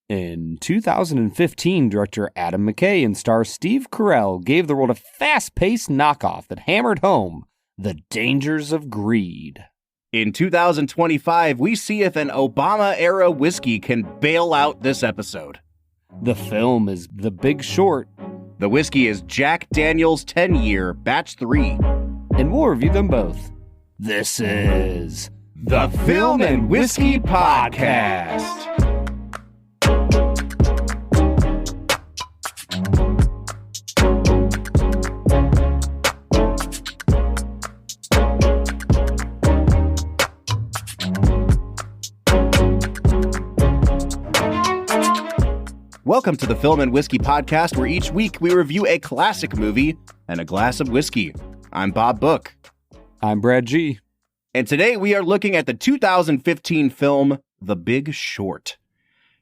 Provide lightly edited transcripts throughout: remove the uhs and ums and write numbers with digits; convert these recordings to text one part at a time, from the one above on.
In 2015, director Adam McKay and star Steve Carell gave the world a fast-paced knockoff that hammered home the dangers of greed. In 2025, we see if an Obama-era whiskey can bail out this episode. The film is The Big Short. The whiskey is Jack Daniel's 10-year, Batch 3. And we'll review them both. This is The Film and Whiskey Podcast. Welcome to the Film and Whiskey Podcast, where each week we review a classic movie and a glass of whiskey. I'm Bob Book. I'm Brad G. And today we are looking at the 2015 film, The Big Short.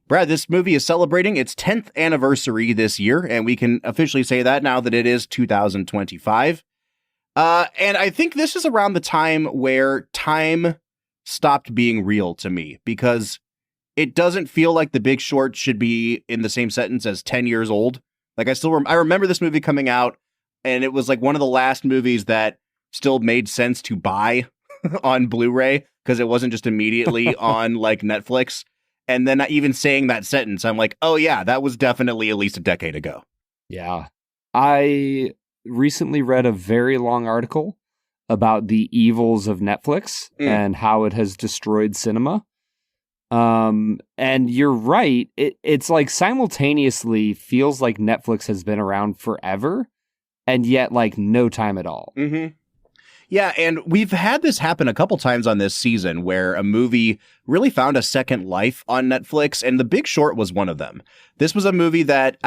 Brad, this movie is celebrating its 10th anniversary this year, and we can officially say that now that it is 2025. And I think this is around the time where time stopped being real to me, because it doesn't feel like The Big Short should be in the same sentence as 10 years old. Like I remember this movie coming out, and it was like one of the last movies that still made sense to buy on Blu-ray, because it wasn't just immediately on like Netflix. And then even saying that sentence, I'm like, oh yeah, that was definitely at least a decade ago. Yeah. I recently read a very long article about the evils of Netflix and how it has destroyed cinema. And you're right. It's like simultaneously feels like Netflix has been around forever, and yet like no time at all. Mm-hmm. Yeah, and we've had this happen a couple times on this season where a movie really found a second life on Netflix, and The Big Short was one of them. This was a movie that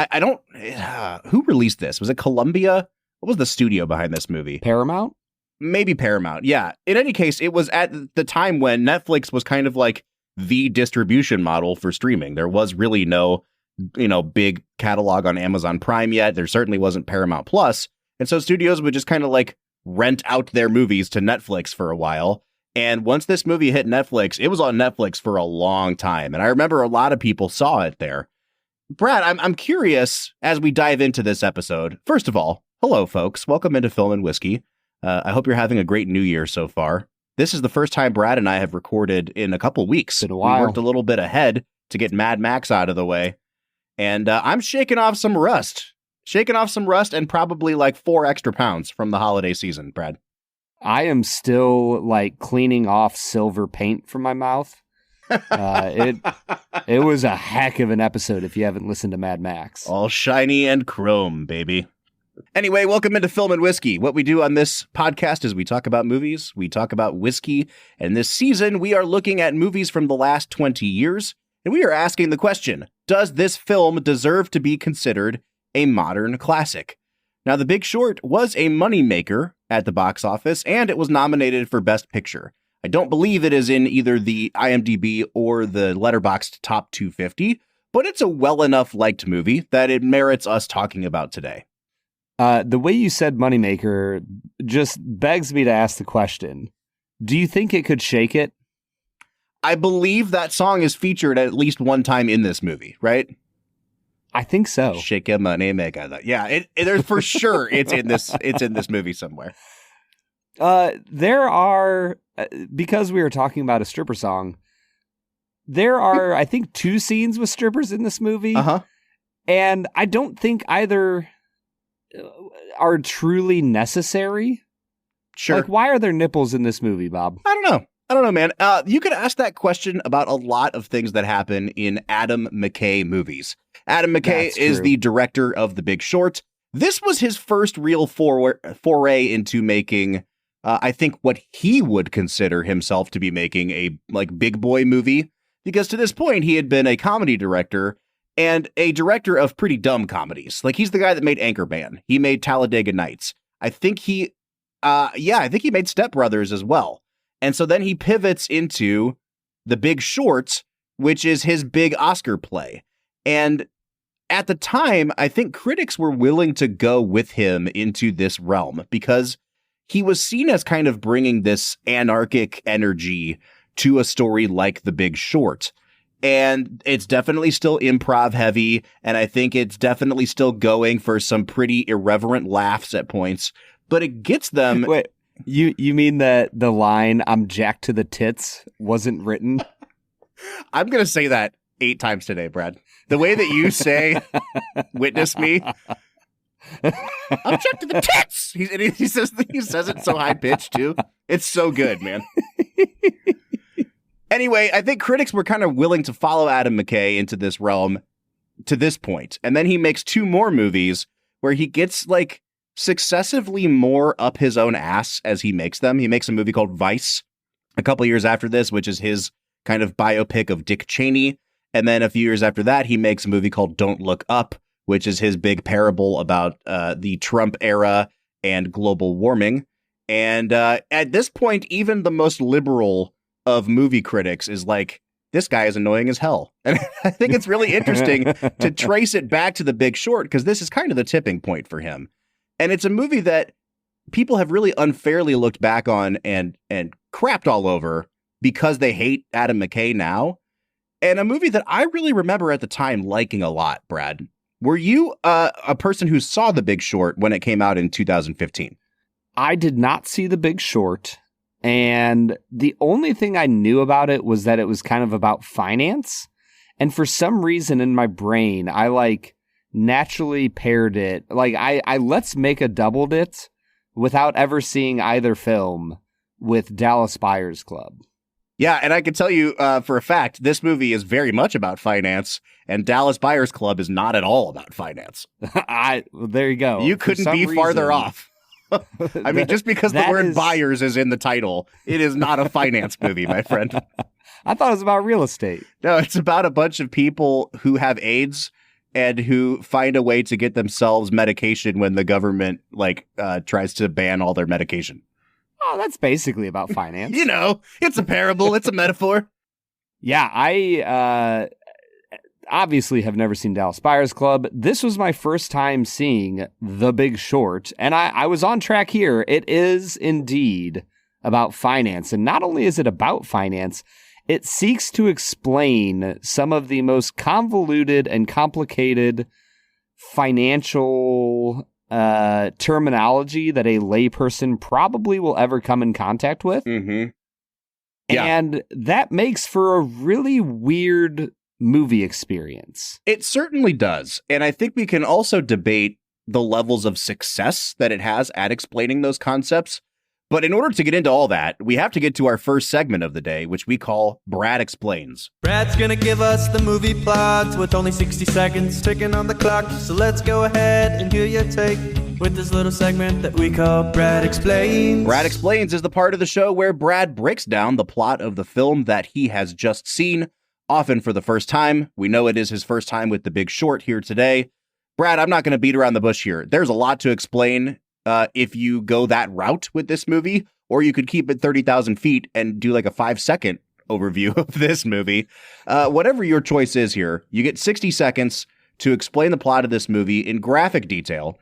who released this? Was it Columbia? What was the studio behind this movie? Paramount? Maybe Paramount. Yeah. In any case, it was at the time when Netflix was kind of like the distribution model for streaming. There was really no, big catalog on Amazon Prime yet. There certainly wasn't Paramount Plus. And so studios would just kind of like rent out their movies to Netflix for a while. And once this movie hit Netflix, it was on Netflix for a long time. And I remember a lot of people saw it there. Brad, I'm curious as we dive into this episode. First of all, hello, folks. Welcome into Film and Whiskey. I hope you're having a great new year so far. This is the first time Brad and I have recorded in a couple weeks. Been a while. We worked a little bit ahead to get Mad Max out of the way. And I'm shaking off some rust. And probably like 4 extra pounds from the holiday season, Brad. I am still like cleaning off silver paint from my mouth. It was a heck of an episode if you haven't listened to Mad Max. All shiny and chrome, baby. Anyway, welcome into Film and Whiskey. What we do on this podcast is we talk about movies, we talk about whiskey, and this season we are looking at movies from the last 20 years, and we are asking the question, does this film deserve to be considered a modern classic? Now, The Big Short was a moneymaker at the box office, and it was nominated for Best Picture. I don't believe it is in either the IMDb or the Letterboxd Top 250, but it's a well enough liked movie that it merits us talking about today. The way you said moneymaker just begs me to ask the question, do you think it could shake it? I believe that song is featured at least one time in this movie, right? I think so. Shake a money maker. Yeah, there's for sure it's in this movie somewhere. There are, because we were talking about a stripper song, there are, I think, 2 scenes with strippers in this movie. Uh-huh. And I don't think either are truly necessary. Sure. Like, why are there nipples in this movie, Bob? I don't know, man. You could ask that question about a lot of things that happen in Adam McKay movies. Adam McKay is the director of The Big Short. This was his first real foray into making, I think, what he would consider himself to be making a like big boy movie. Because to this point, he had been a comedy director and a director of pretty dumb comedies. Like, he's the guy that made Anchorman. He made Talladega Nights. I think he made Step Brothers as well. And so then he pivots into The Big Short, which is his big Oscar play. And at the time, I think critics were willing to go with him into this realm because he was seen as kind of bringing this anarchic energy to a story like The Big Short. And it's definitely still improv heavy. And I think it's definitely still going for some pretty irreverent laughs at points. But it gets them. Wait, you mean that the line, "I'm jacked to the tits," wasn't written? I'm going to say that 8 times today, Brad. The way that you say, "Witness me." I'm jacked to the tits. He says it so high pitched too. It's so good, man. Anyway, I think critics were kind of willing to follow Adam McKay into this realm to this point. And then he makes 2 more movies where he gets like successively more up his own ass as he makes them. He makes a movie called Vice a couple years after this, which is his kind of biopic of Dick Cheney. And then a few years after that, he makes a movie called Don't Look Up, which is his big parable about the Trump era and global warming. And at this point, even the most liberal of movie critics is like, this guy is annoying as hell. And I think it's really interesting to trace it back to The Big Short, because this is kind of the tipping point for him. And it's a movie that people have really unfairly looked back on and crapped all over because they hate Adam McKay now. And a movie that I really remember at the time liking a lot, Brad. Were you a person who saw The Big Short when it came out in 2015? I did not see The Big Short. And the only thing I knew about it was that it was kind of about finance. And for some reason in my brain, I like naturally paired it. Like I let's make a doubled it without ever seeing either film with Dallas Buyers Club. Yeah, and I can tell you for a fact, this movie is very much about finance, and Dallas Buyers Club is not at all about finance. There you go. You couldn't be farther off. I mean, just because the word buyers is in the title, it is not a finance movie, my friend. I thought it was about real estate. No, it's about a bunch of people who have AIDS and who find a way to get themselves medication when the government tries to ban all their medication. Oh, that's basically about finance. You know, it's a parable. It's a metaphor. Yeah, I obviously have never seen Dallas Buyers Club. This was my first time seeing The Big Short, and I was on track here. It is indeed about finance, and not only is it about finance, it seeks to explain some of the most convoluted and complicated financial terminology that a layperson probably will ever come in contact with. Mm-hmm. Yeah. And that makes for a really weird movie experience. It certainly does. And I think we can also debate the levels of success that it has at explaining those concepts. But in order to get into all that, we have to get to our first segment of the day, which we call Brad Explains. Brad's gonna give us the movie plot with only 60 seconds ticking on the clock. So let's go ahead and hear your take with this little segment that we call Brad Explains. Brad Explains is the part of the show where Brad breaks down the plot of the film that he has just seen, often for the first time. We know it is his first time with The Big Short here today. Brad, I'm not going to beat around the bush here. There's a lot to explain if you go that route with this movie, or you could keep it 30,000 feet and do like a 5-second overview of this movie. Whatever your choice is here, you get 60 seconds to explain the plot of this movie in graphic detail.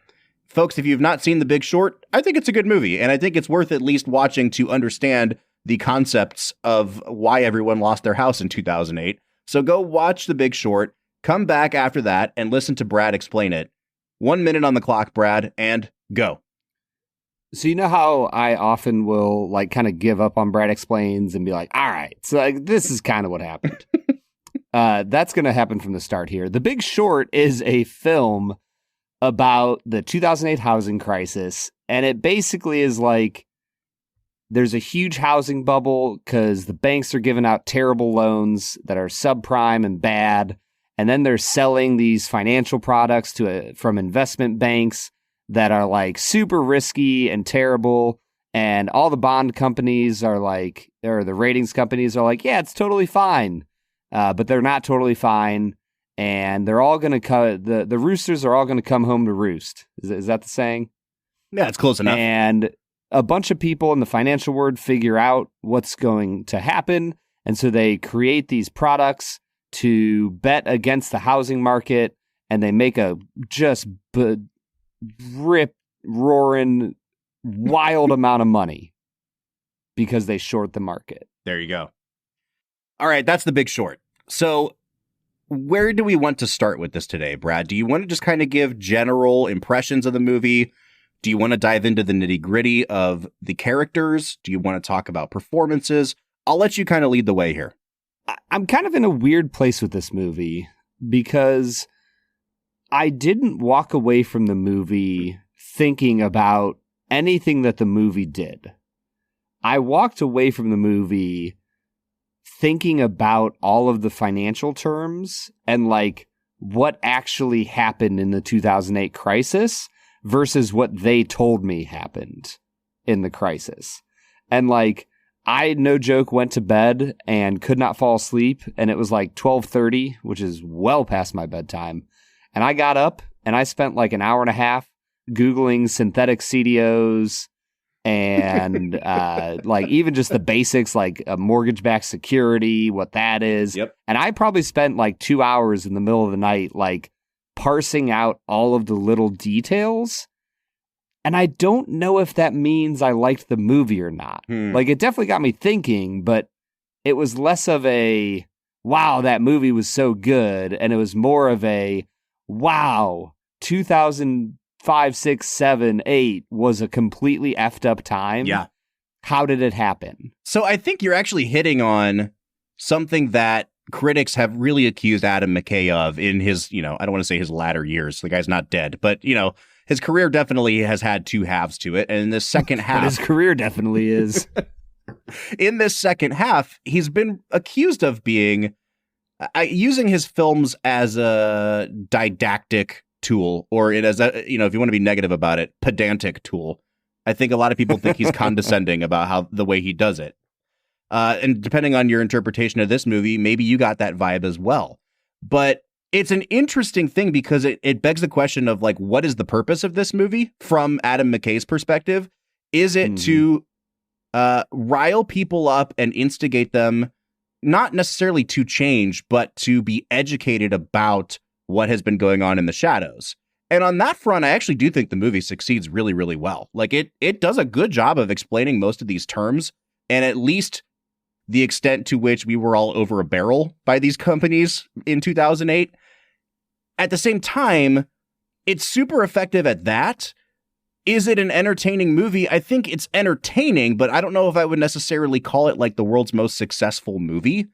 Folks, if you've not seen The Big Short, I think it's a good movie, and I think it's worth at least watching to understand the concepts of why everyone lost their house in 2008. So go watch The Big Short, come back after that, and listen to Brad explain it. 1 minute on the clock, Brad, and go. So you know how I often will kind of give up on Brad Explains and be like, all right, so this is kind of what happened. That's going to happen from the start here. The Big Short is a film about the 2008 housing crisis, and it basically is like there's a huge housing bubble because the banks are giving out terrible loans that are subprime and bad, and then they're selling these financial products from investment banks that are like super risky and terrible, and all the bond companies are like, or the ratings companies are like, yeah, it's totally fine, but they're not totally fine, and they're all going to the roosters are all going to come home to roost. Is that the saying? Yeah, it's close enough. And a bunch of people in the financial world figure out what's going to happen, and so they create these products to bet against the housing market, and they make a just rip-roaring wild amount of money because they short the market. There you go. All right, that's The Big Short. So where do we want to start with this today, Brad? Do you want to just kind of give general impressions of the movie? Do you want to dive into the nitty-gritty of the characters? Do you want to talk about performances? I'll let you kind of lead the way here. I'm kind of in a weird place with this movie because I didn't walk away from the movie thinking about anything that the movie did. I walked away from the movie thinking about all of the financial terms and like what actually happened in the 2008 crisis versus what they told me happened in the crisis. And like, I, no joke, went to bed and could not fall asleep. And it was like 12:30, which is well past my bedtime. And I got up and I spent like an hour and a half Googling synthetic CDOs and like even just the basics, like a mortgage-backed security, what that is. Yep. And I probably spent like 2 hours in the middle of the night, like parsing out all of the little details. And I don't know if that means I liked the movie or not. Like, it definitely got me thinking, but it was less of a, wow, that movie was so good. And it was more of a, wow, 2005, 6, 7, 8 was a completely effed up time. Yeah. How did it happen? So I think you're actually hitting on something that critics have really accused Adam McKay of in his, I don't want to say his latter years. The guy's not dead, but, his career definitely has had two halves to it. And in this second half... But his career definitely is. In this second half, he's been accused of being... using his films as a didactic tool, or as a, if you want to be negative about it, pedantic tool. I think a lot of people think he's condescending about the way he does it. And depending on your interpretation of this movie, maybe you got that vibe as well. But it's an interesting thing because it begs the question of, like, what is the purpose of this movie from Adam McKay's perspective? Is it to rile people up and instigate them, not necessarily to change, but to be educated about what has been going on in the shadows? And on that front, I actually do think the movie succeeds really, really well. Like, it does a good job of explaining most of these terms, and at least the extent to which we were all over a barrel by these companies in 2008. At the same time, it's super effective at that. Is it an entertaining movie? I think it's entertaining, but I don't know if I would necessarily call it like the world's most successful movie.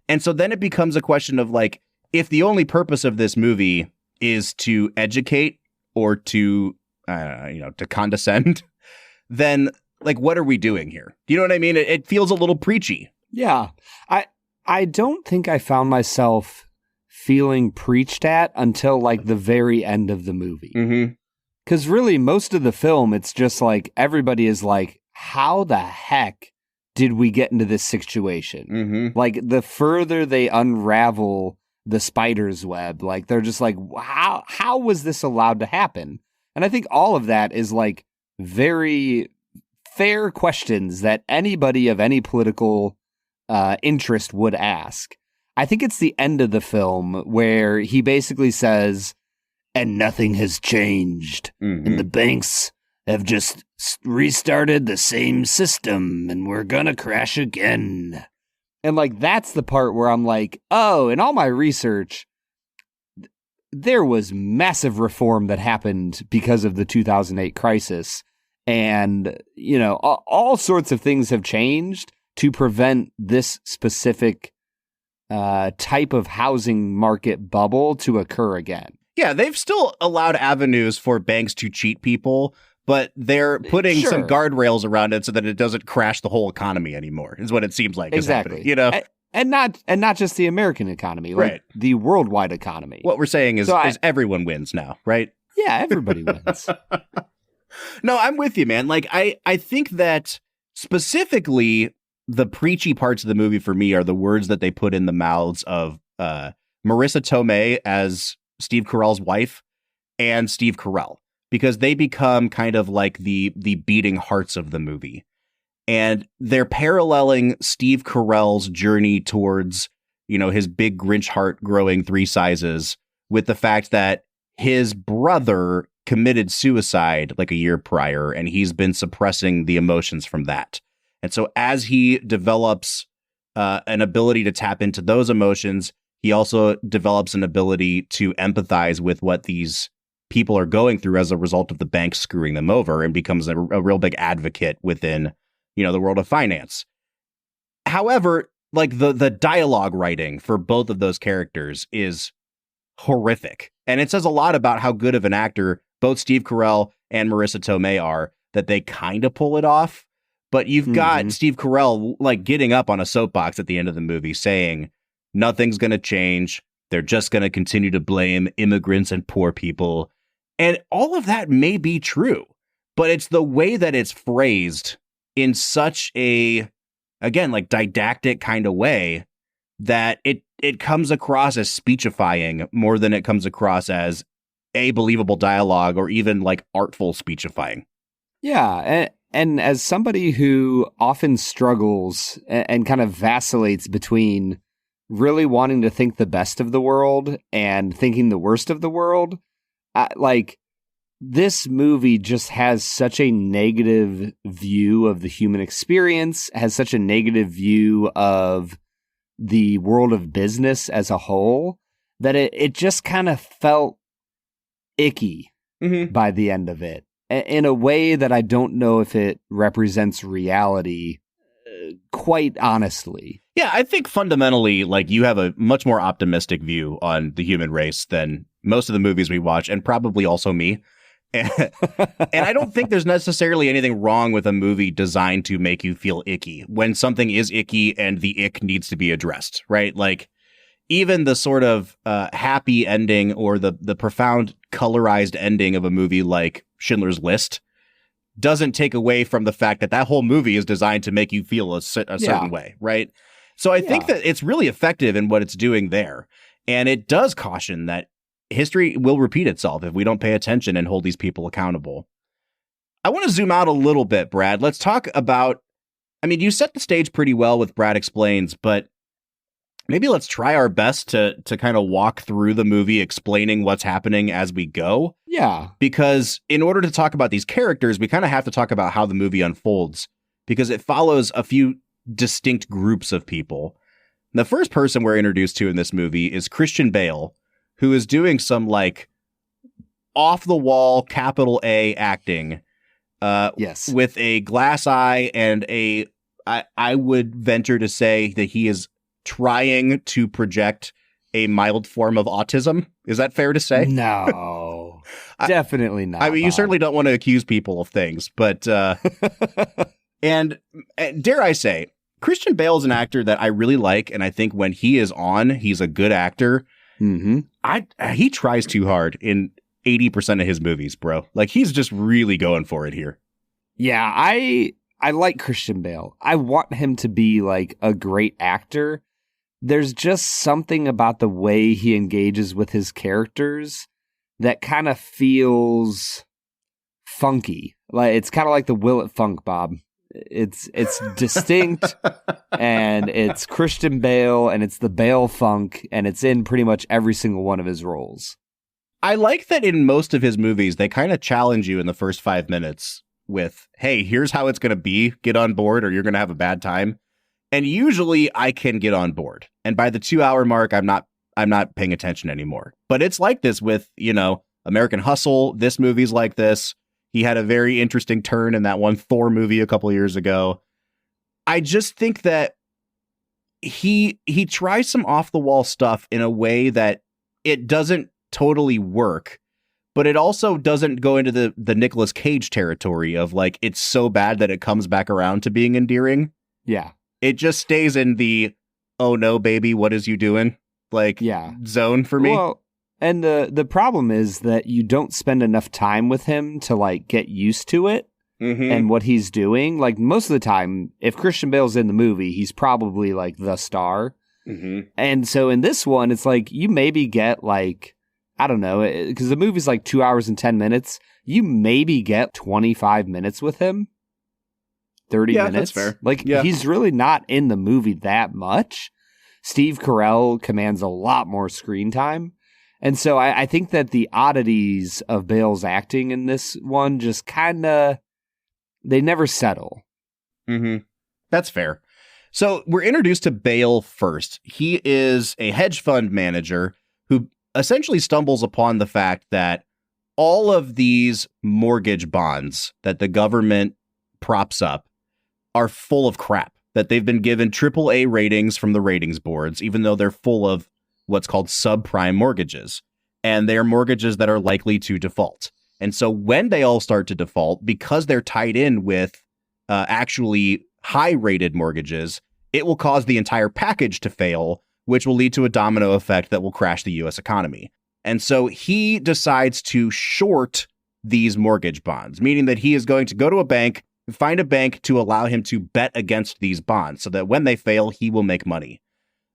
And so then it becomes a question of, like, if the only purpose of this movie is to educate or to condescend, then, like, what are we doing here? You know what I mean? It feels a little preachy. Yeah. I don't think I found myself feeling preached at until like the very end of the movie. Mm-hmm. Because really, most of the film, it's just like everybody is like, how the heck did we get into this situation? Mm-hmm. Like, the further they unravel the spider's web, like, they're just like, how was this allowed to happen? And I think all of that is like very fair questions that anybody of any political interest would ask. I think it's the end of the film where he basically says, and nothing has changed. Mm-hmm. And the banks have just restarted the same system and we're gonna crash again. And like, that's the part where I'm like, oh, in all my research, there was massive reform that happened because of the 2008 crisis. And, all sorts of things have changed to prevent this specific type of housing market bubble to occur again. Yeah, they've still allowed avenues for banks to cheat people, but they're putting some guardrails around it so that it doesn't crash the whole economy anymore, is what it seems like exactly. is happening, And not just the American economy, like right. The worldwide economy. What we're saying is everyone wins now, right? Yeah, everybody wins. No, I'm with you, man. Like, I think that specifically the preachy parts of the movie for me are the words that they put in the mouths of Marissa Tomei as Steve Carell's wife and Steve Carell, because they become kind of like the beating hearts of the movie. And they're paralleling Steve Carell's journey towards, his big Grinch heart growing 3 sizes with the fact that his brother committed suicide like a year prior, and he's been suppressing the emotions from that. And so as he develops an ability to tap into those emotions, he also develops an ability to empathize with what these people are going through as a result of the bank screwing them over, and becomes a real big advocate within, the world of finance. However, like the dialogue writing for both of those characters is horrific. And it says a lot about how good of an actor both Steve Carell and Marissa Tomei are, that they kind of pull it off. But you've got Steve Carell like getting up on a soapbox at the end of the movie saying nothing's going to change. They're just going to continue to blame immigrants and poor people. And all of that may be true, but it's the way that it's phrased in such a, again, like didactic kind of way that it comes across as speechifying more than it comes across as a believable dialogue or even like artful speechifying. Yeah. And as somebody who often struggles and kind of vacillates between really wanting to think the best of the world and thinking the worst of the world, like this movie just has such a negative view of the human experience, has such a negative view of the world of business as a whole, that it just kind of felt icky by the end of it, in a way that I don't know if it represents reality quite honestly. Yeah, I think fundamentally, like, you have a much more optimistic view on the human race than most of the movies we watch, and probably also me. And I don't think there's necessarily anything wrong with a movie designed to make you feel icky when something is icky and the ick needs to be addressed, right? Like, even the sort of happy ending or the profound colorized ending of a movie like Schindler's List doesn't take away from the fact that whole movie is designed to make you feel a certain way, right? So I think that it's really effective in what it's doing there. And it does caution that history will repeat itself if we don't pay attention and hold these people accountable. I want to zoom out a little bit, Brad. Let's talk about, I mean, you set the stage pretty well with Brad Explains, but maybe let's try our best to kind of walk through the movie explaining what's happening as we go. Yeah. Because in order to talk about these characters, we kind of have to talk about how the movie unfolds, because it follows a few distinct groups of people. The first person we're introduced to in this movie is Christian Bale, who is doing some like off the wall capital A acting. Yes. With a glass eye and I would venture to say that he is trying to project a mild form of autism. Is that fair to say? No, definitely not. I mean, you certainly don't want to accuse people of things, but, and dare I say, Christian Bale is an actor that I really like. And I think when he is on, he's a good actor. He tries too hard in 80% of his movies, bro. Like, he's just really going for it here. Yeah, I like Christian Bale. I want him to be like a great actor. There's just something about the way he engages with his characters that kind of feels funky. Like, it's kind of like the Willet Funk, Bob. It's distinct, and it's Christian Bale, and it's the Bale Funk, and it's in pretty much every single one of his roles. I like that in most of his movies, they kind of challenge you in the first 5 minutes with, hey, here's how it's going to be. Get on board or you're going to have a bad time. And usually I can get on board. And by the 2-hour mark, I'm not paying attention anymore. But it's like this with, American Hustle. This movie's like this. He had a very interesting turn in that one Thor movie a couple years ago. I just think that he tries some off the wall stuff in a way that it doesn't totally work, but it also doesn't go into the Nicolas Cage territory of like, it's so bad that it comes back around to being endearing. Yeah. It just stays in the, oh no, baby, what is you doing? Like, zone for me. Well, and the problem is that you don't spend enough time with him to like get used to it and what he's doing. Like, most of the time, if Christian Bale's in the movie, he's probably like the star. And so in this one, it's like you maybe get like, I don't know, because the movie's like 2 hours and 10 minutes. You maybe get 25 minutes with him. 30 minutes. That's fair. Like, he's really not in the movie that much. Steve Carell commands a lot more screen time. And so I think that the oddities of Bale's acting in this one just kind of, they never settle. That's fair. So we're introduced to Bale first. He is a hedge fund manager who essentially stumbles upon the fact that all of these mortgage bonds that the government props up are full of crap, that they've been given AAA ratings from the ratings boards, even though they're full of what's called subprime mortgages. And they are mortgages that are likely to default. And so when they all start to default, because they're tied in with actually high-rated mortgages, it will cause the entire package to fail, which will lead to a domino effect that will crash the U.S. economy. And so he decides to short these mortgage bonds, meaning that he is going to go to a bank, find a bank to allow him to bet against these bonds so that when they fail, he will make money.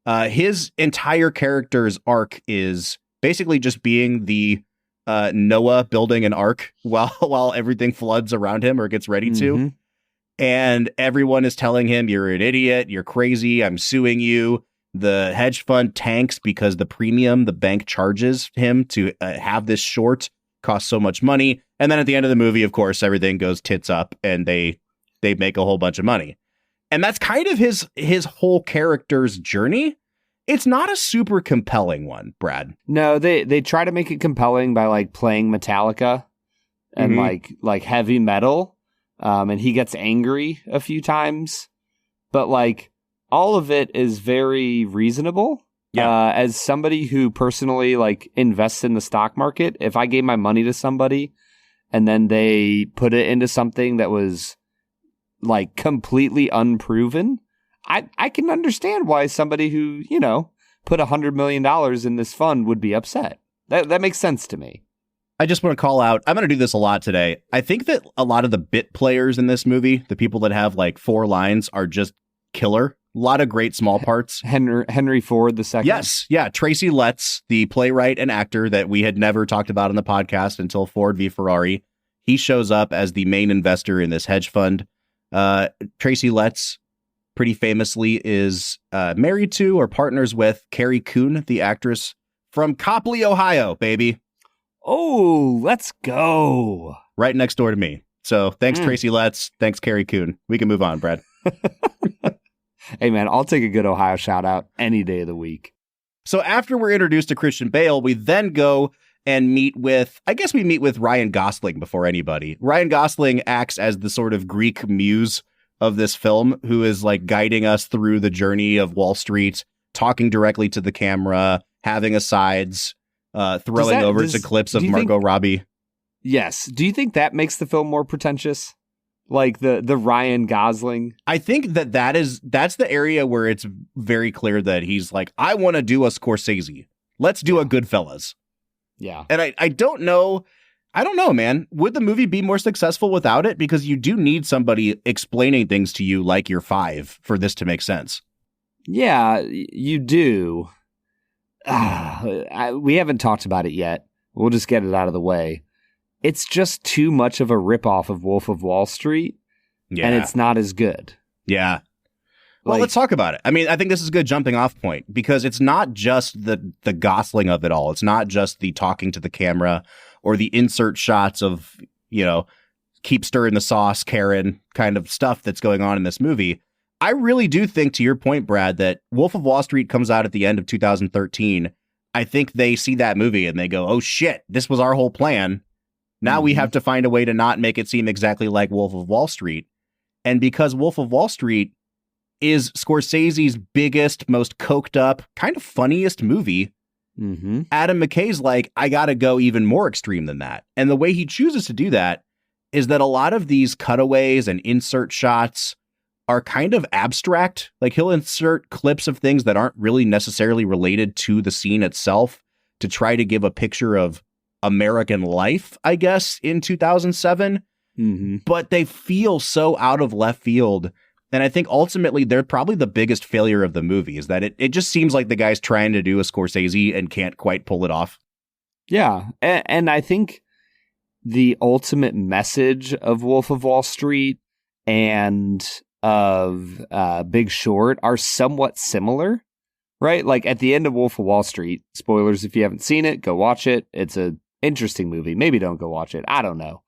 His entire character's arc is basically just being the Noah building an ark while everything floods around him or gets ready to. And everyone is telling him, you're an idiot, you're crazy, I'm suing you. The hedge fund tanks because the premium the bank charges him to have this short costs so much money. And then at the end of the movie, of course, everything goes tits up and they make a whole bunch of money. And that's kind of his whole character's journey. It's not a super compelling one, Brad. No, they try to make it compelling by like playing Metallica and like heavy metal. And he gets angry a few times, but like all of it is very reasonable. Yeah. As somebody who personally like invests in the stock market, if I gave my money to somebody and then they put it into something that was like completely unproven, I can understand why somebody who, you know, put $100 million in this fund would be upset. That makes sense to me. I just want to call out, I'm going to do this a lot today. I think that a lot of the bit players in this movie, the people that have like 4 lines, are just killer. A lot of great small parts. Henry Ford II. Yes. Yeah. Tracy Letts, the playwright and actor that we had never talked about on the podcast until Ford v. Ferrari. He shows up as the main investor in this hedge fund. Tracy Letts, pretty famously, is married to or partners with Carrie Coon, the actress from Copley, Ohio, baby. Oh, let's go. Right next door to me. So thanks, Tracy Letts. Thanks, Carrie Coon. We can move on, Brad. Hey, man, I'll take a good Ohio shout out any day of the week. So after we're introduced to Christian Bale, we then go and meet with Ryan Gosling before anybody. Ryan Gosling acts as the sort of Greek muse of this film, who is like guiding us through the journey of Wall Street, talking directly to the camera, having asides, throwing over to clips of Margot Robbie. Yes. Do you think that makes the film more pretentious? Like the Ryan Gosling? I think that's the area where it's very clear that he's like, I want to do a Scorsese. Let's do a Goodfellas. Yeah. And I don't know, man. Would the movie be more successful without it? Because you do need somebody explaining things to you like you're 5 for this to make sense. Yeah, you do. We haven't talked about it yet. We'll just get it out of the way. It's just too much of a ripoff of Wolf of Wall Street, and it's not as good. Yeah. Well, let's talk about it. I mean, I think this is a good jumping off point because it's not just the Gosling of it all. It's not just the talking to the camera or the insert shots of, you know, keep stirring the sauce, Karen kind of stuff that's going on in this movie. I really do think, to your point, Brad, that Wolf of Wall Street comes out at the end of 2013. I think they see that movie and they go, oh, shit, this was our whole plan. Now we have to find a way to not make it seem exactly like Wolf of Wall Street. And because Wolf of Wall Street is Scorsese's biggest, most coked up, kind of funniest movie, Adam McKay's like, I got to go even more extreme than that. And the way he chooses to do that is that a lot of these cutaways and insert shots are kind of abstract. Like he'll insert clips of things that aren't really necessarily related to the scene itself to try to give a picture of American life, I guess, in 2007. But they feel so out of left field. And I think ultimately they're probably the biggest failure of the movie is that it just seems like the guy's trying to do a Scorsese and can't quite pull it off. Yeah. And I think the ultimate message of Wolf of Wall Street and of Big Short are somewhat similar, right? Like at the end of Wolf of Wall Street, spoilers if you haven't seen it, go watch it. It's a interesting movie. Maybe don't go watch it. I don't know.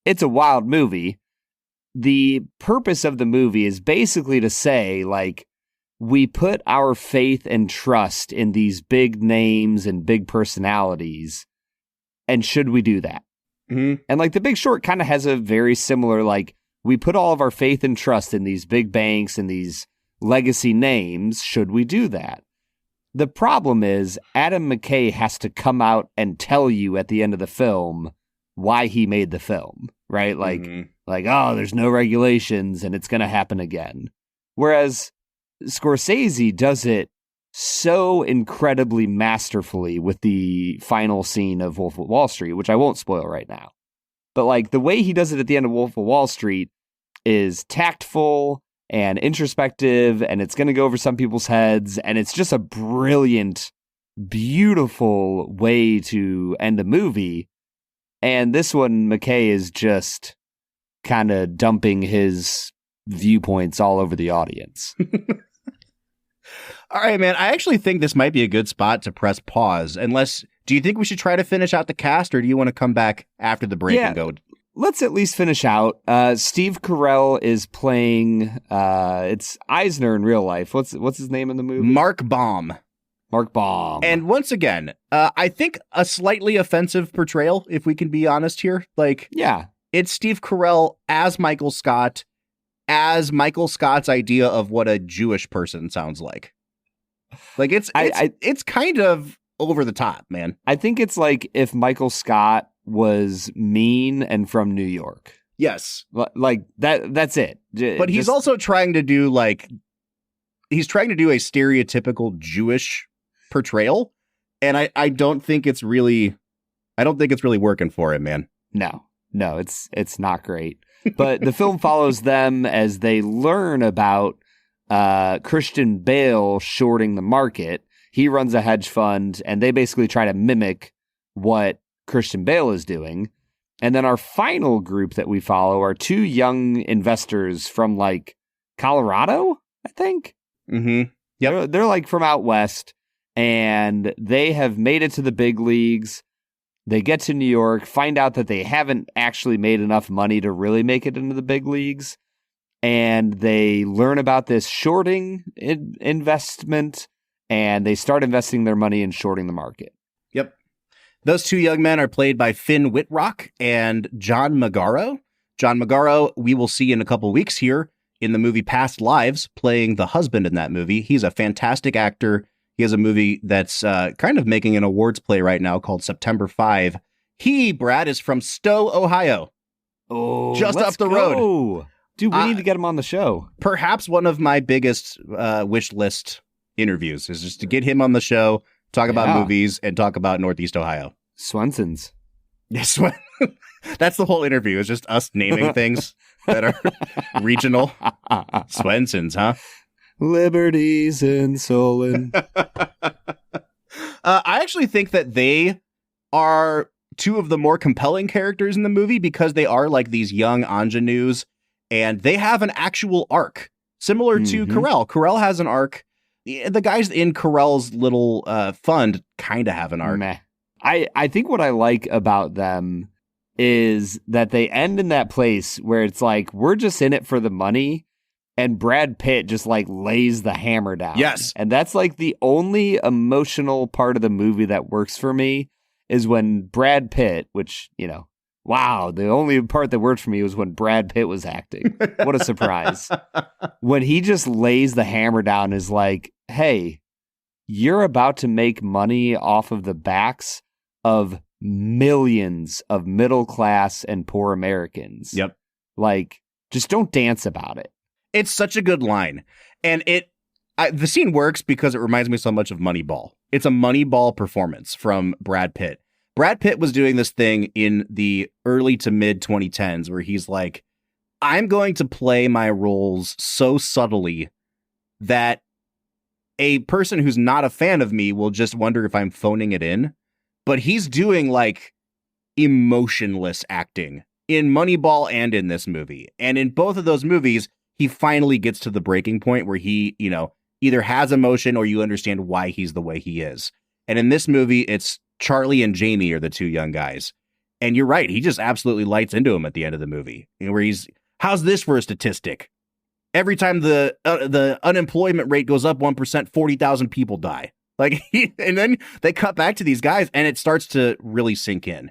It's a wild movie. The purpose of the movie is basically to say, like, we put our faith and trust in these big names and big personalities. And should we do that? Mm-hmm. And like The Big Short kind of has a very similar, like, we put all of our faith and trust in these big banks and these legacy names. Should we do that? The problem is Adam McKay has to come out and tell you at the end of the film why he made the film, right? Like, oh, there's no regulations and it's going to happen again. Whereas Scorsese does it so incredibly masterfully with the final scene of Wolf of Wall Street, which I won't spoil right now. But like the way he does it at the end of Wolf of Wall Street is tactful and introspective, and it's going to go over some people's heads, and it's just a brilliant, beautiful way to end a movie. And this one, McKay is just kind of dumping his viewpoints all over the audience. All right, man. I actually think this might be a good spot to press pause. Do you think we should try to finish out the cast, or do you want to come back after the break and go? Let's at least finish out. Steve Carell is playing. It's Eisner in real life. What's his name in the movie? Mark Baum. Mark Baum. And once again, I think a slightly offensive portrayal, if we can be honest here. Like, yeah, it's Steve Carell as Michael Scott, as Michael Scott's idea of what a Jewish person sounds like. Like it's kind of over the top, man. I think it's like if Michael Scott was mean and from New York. Yes. Like that's it. But he's also trying to do a stereotypical Jewish portrayal. And I don't think it's really working for him, man. No, it's not great. But the film follows them as they learn about Christian Bale shorting the market. He runs a hedge fund, and they basically try to mimic what Christian Bale is doing. And then our final group that we follow are two young investors from like Colorado, I think. Mm-hmm. Yep. They're like from out west, and they have made it to the big leagues. They get to New York, find out that they haven't actually made enough money to really make it into the big leagues. And they learn about this shorting investment, and they start investing their money in shorting the market. Yep. Those two young men are played by Finn Wittrock and John Magaro. John Magaro, we will see in a couple weeks here in the movie Past Lives, playing the husband in that movie. He's a fantastic actor. He has a movie that's kind of making an awards play right now called September 5. He, Brad, is from Stowe, Ohio. Oh, just up the road. Dude, we need to get him on the show. Perhaps one of my biggest wish list interviews is just to get him on the show, talk about movies, and talk about Northeast Ohio. Swenson's. Yes, that's the whole interview. It's just us naming things that are regional. Swenson's, huh? Liberties in Solon. I actually think that they are two of the more compelling characters in the movie because they are like these young ingenues, and they have an actual arc similar to Carell. Carell has an arc. The guys in Carell's little fund kind of have an arc. Meh. I think what I like about them is that they end in that place where it's like, we're just in it for the money. And Brad Pitt just like lays the hammer down. Yes. And that's like the only emotional part of the movie that works for me is when Brad Pitt, which, wow, the only part that worked for me was when Brad Pitt was acting. What a surprise. When he just lays the hammer down is like, hey, you're about to make money off of the backs of millions of middle class and poor Americans. Yep. Like, just don't dance about it. It's such a good line. And the scene works because it reminds me so much of Moneyball. It's a Moneyball performance from Brad Pitt. Brad Pitt was doing this thing in the early to mid 2010s where he's like, I'm going to play my roles so subtly that a person who's not a fan of me will just wonder if I'm phoning it in. But he's doing like emotionless acting in Moneyball and in this movie. And in both of those movies, he finally gets to the breaking point where he, either has emotion or you understand why he's the way he is. And in this movie, it's Charlie and Jamie are the two young guys. And you're right. He just absolutely lights into him at the end of the movie, where how's this for a statistic? every time the unemployment rate goes up 1%, 40,000 people die. Like, and then they cut back to these guys, and it starts to really sink in.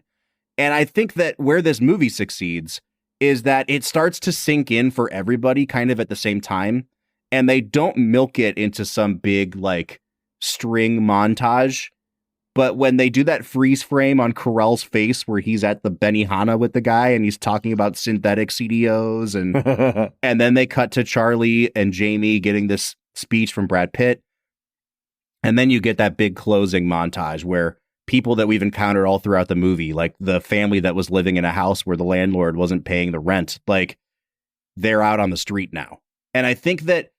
And I think that where this movie succeeds is that it starts to sink in for everybody kind of at the same time. And they don't milk it into some big, like, string montage. But when they do that freeze frame on Carell's face where he's at the Benihana with the guy and he's talking about synthetic CDOs and then they cut to Charlie and Jamie getting this speech from Brad Pitt. And then you get that big closing montage where people that we've encountered all throughout the movie, like the family that was living in a house where the landlord wasn't paying the rent, like they're out on the street now. And I think that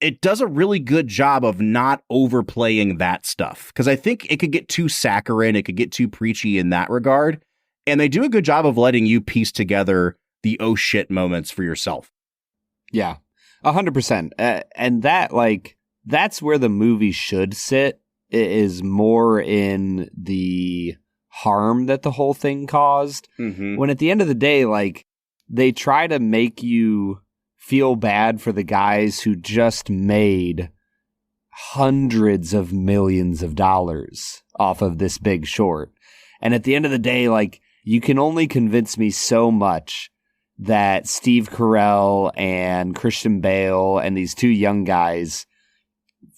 it does a really good job of not overplaying that stuff, because I think it could get too saccharine. It could get too preachy in that regard. And they do a good job of letting you piece together the oh shit moments for yourself. Yeah, 100%. And that, like, that's where the movie should sit, is more in the harm that the whole thing caused. Mm-hmm. When at the end of the day, like, they try to make you feel bad for the guys who just made hundreds of millions of dollars off of this Big Short. And at the end of the day, like, you can only convince me so much that Steve Carell and Christian Bale and these two young guys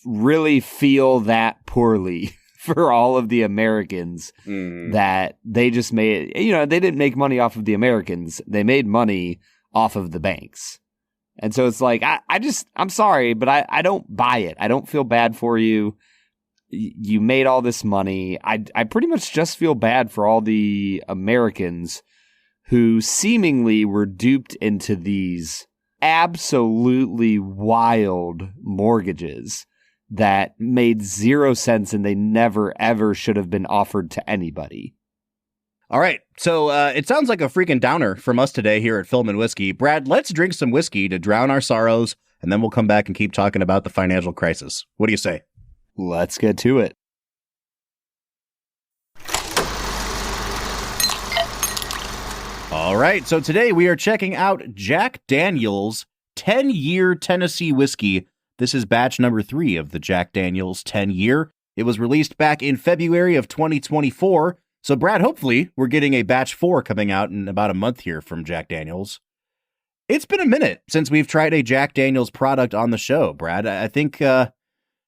really feel that poorly for all of the Americans that they just made. You know, they didn't make money off of the Americans. They made money off of the banks. And so it's like, I'm sorry, but I don't buy it. I don't feel bad for you. You made all this money. I pretty much just feel bad for all the Americans who seemingly were duped into these absolutely wild mortgages that made zero sense, and they never, ever should have been offered to anybody. All right, so it sounds like a freaking downer from us today here at Film and Whiskey. Brad, let's drink some whiskey to drown our sorrows, and then we'll come back and keep talking about the financial crisis. What do you say? Let's get to it. All right, so today we are checking out Jack Daniel's 10-year Tennessee whiskey. This is batch number 3 of the Jack Daniel's 10-year. It was released back in February of 2024. So, Brad, hopefully we're getting a batch 4 coming out in about a month here from Jack Daniel's. It's been a minute since we've tried a Jack Daniel's product on the show, Brad. I think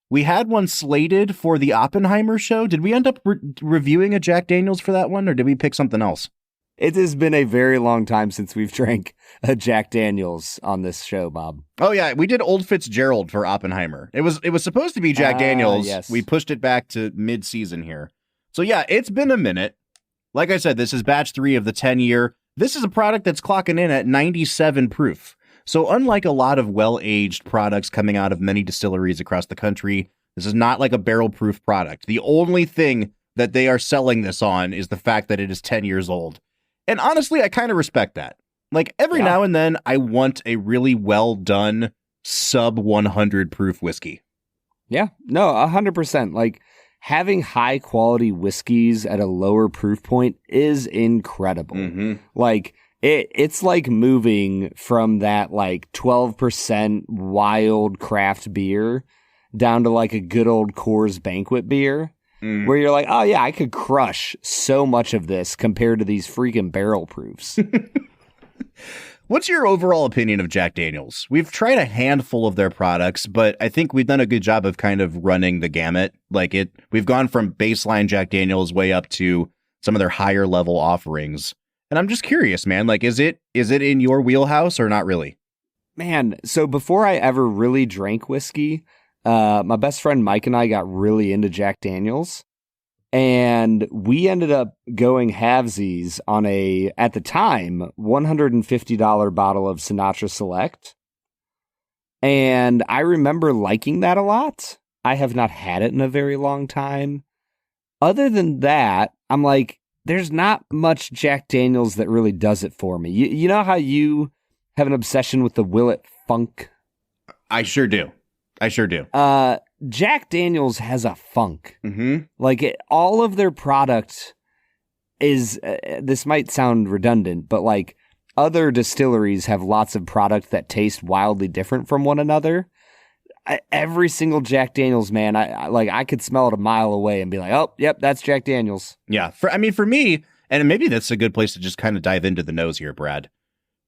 we had one slated for the Oppenheimer show. Did we end up reviewing a Jack Daniel's for that one, or did we pick something else? It has been a very long time since we've drank a Jack Daniel's on this show, Bob. Oh, yeah. We did Old Fitzgerald for Oppenheimer. It was supposed to be Jack Daniel's. Yes. We pushed it back to mid-season here. So yeah, it's been a minute. Like I said, this is batch 3 of the 10-year. This is a product that's clocking in at 97 proof. So unlike a lot of well-aged products coming out of many distilleries across the country, this is not like a barrel-proof product. The only thing that they are selling this on is the fact that it is 10 years old. And honestly, I kind of respect that. Like, every now and then, I want a really well-done sub-100 proof whiskey. Yeah, no, 100%. Like, having high quality whiskeys at a lower proof point is incredible. Mm-hmm. Like, it's like moving from that like 12% wild craft beer down to like a good old Coors Banquet beer, where you're like, oh yeah, I could crush so much of this compared to these freaking barrel proofs. What's your overall opinion of Jack Daniel's? We've tried a handful of their products, but I think we've done a good job of kind of running the gamut. Like, we've gone from baseline Jack Daniel's way up to some of their higher level offerings. And I'm just curious, man, like, is it in your wheelhouse or not really? Man, so before I ever really drank whiskey, my best friend Mike and I got really into Jack Daniel's. And we ended up going halvesies on at the time, $150 bottle of Sinatra Select. And I remember liking that a lot. I have not had it in a very long time. Other than that, I'm like, there's not much Jack Daniel's that really does it for me. You know how you have an obsession with the Willet Funk? I sure do. Jack Daniel's has a funk. Mm-hmm. Like, all of their product is, this might sound redundant, but like, other distilleries have lots of product that taste wildly different from one another. Every single Jack Daniels, man, I could smell it a mile away and be like, oh, yep, that's Jack Daniels. Yeah. For me, and maybe that's a good place to just kind of dive into the nose here, Brad.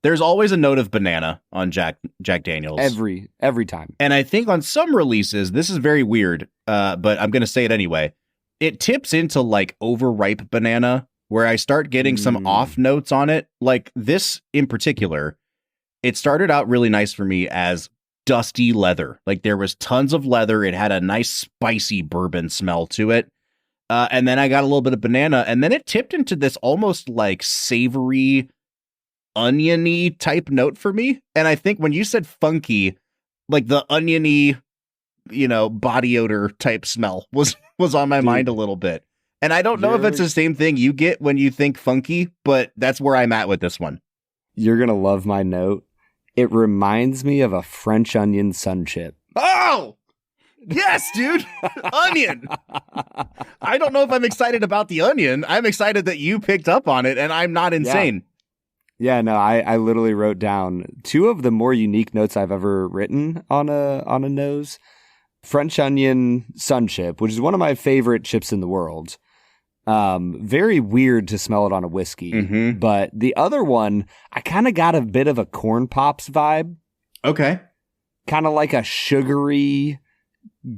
There's always a note of banana on Jack Daniels. Every time. And I think on some releases, this is very weird, but I'm going to say it anyway. It tips into like overripe banana, where I start getting some off notes on it. Like this in particular, it started out really nice for me as dusty leather. Like there was tons of leather. It had a nice spicy bourbon smell to it. And then I got a little bit of banana, and then it tipped into this almost like savory, oniony type note for me. And I think when you said funky, like the oniony, body odor type smell was on my mind a little bit. And I don't know if it's the same thing you get when you think funky, but that's where I'm at with this one. You're going to love my note. It reminds me of a French onion sun chip. Oh, yes, dude. Onion. I don't know if I'm excited about the onion. I'm excited that you picked up on it, and I'm not insane. Yeah, no, I literally wrote down 2 of the more unique notes I've ever written on a nose. French onion sun chip, which is one of my favorite chips in the world. Very weird to smell it on a whiskey, but the other one, I kind of got a bit of a Corn Pops vibe. Okay. Kind of like a sugary,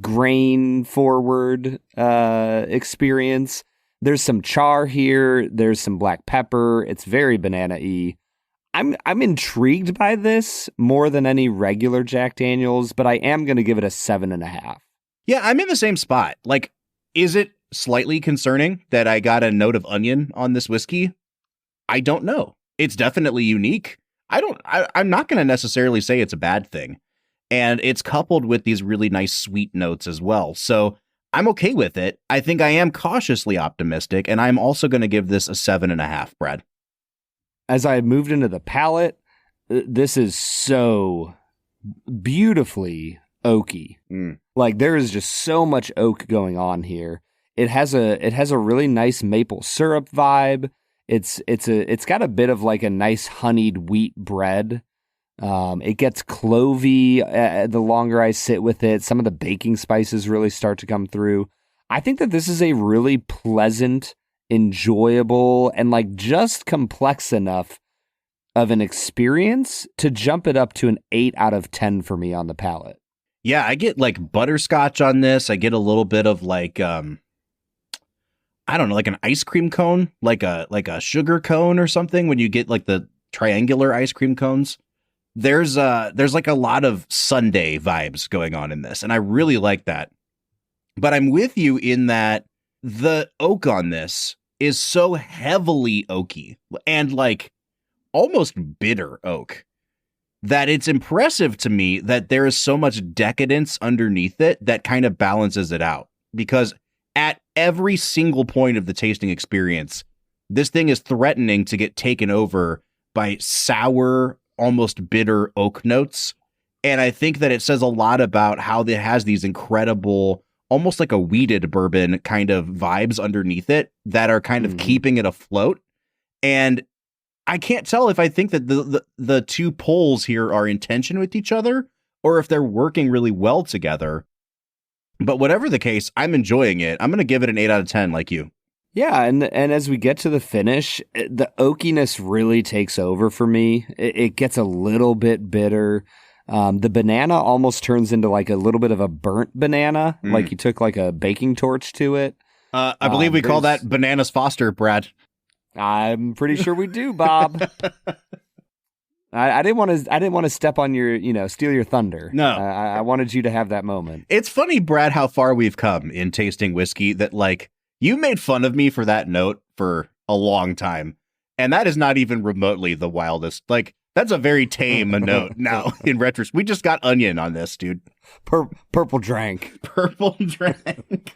grain forward, experience. There's some char here. There's some black pepper. It's very banana-y. I'm intrigued by this more than any regular Jack Daniels, but I am going to give it a 7.5. Yeah, I'm in the same spot. Like, is it slightly concerning that I got a note of onion on this whiskey? I don't know. It's definitely unique. I'm not going to necessarily say it's a bad thing. And it's coupled with these really nice sweet notes as well. So I'm okay with it. I think I am cautiously optimistic, and I'm also going to give this a 7.5, Brad. As I moved into the palate, this is so beautifully oaky. Like there is just so much oak going on here. It has a really nice maple syrup vibe. It's got a bit of like a nice honeyed wheat bread. It gets clovey the longer I sit with it. Some of the baking spices really start to come through. I think that this is a really pleasant, enjoyable, and like just complex enough of an experience to jump it up to an 8 out of 10 for me on the palate. Yeah, I get like butterscotch on this. I get a little bit of like I don't know, like an ice cream cone, like a sugar cone or something. When you get like the triangular ice cream cones, there's like a lot of sundae vibes going on in this, and I really like that. But I'm with you in that the oak on this is so heavily oaky and like almost bitter oak that it's impressive to me that there is so much decadence underneath it that kind of balances it out. Because at every single point of the tasting experience, this thing is threatening to get taken over by sour, almost bitter oak notes. And I think that it says a lot about how it has these incredible, almost like a weeded bourbon kind of vibes underneath it that are kind of keeping it afloat. And I can't tell if I think that the two poles here are in tension with each other or if they're working really well together. But whatever the case, I'm enjoying it. I'm going to give it an 8 out of 10 like you. Yeah, and as we get to the finish, the oakiness really takes over for me. It gets a little bit bitter. The banana almost turns into like a little bit of a burnt banana, like you took like a baking torch to it. I believe we call that Bananas Foster, Brad. I'm pretty sure we do, Bob. I didn't want to step on your, steal your thunder. No, I wanted you to have that moment. It's funny, Brad, how far we've come in tasting whiskey that like you made fun of me for that note for a long time. And that is not even remotely the wildest. Like that's a very tame note now in retrospect. We just got onion on this, dude. Purple drank. Purple drank.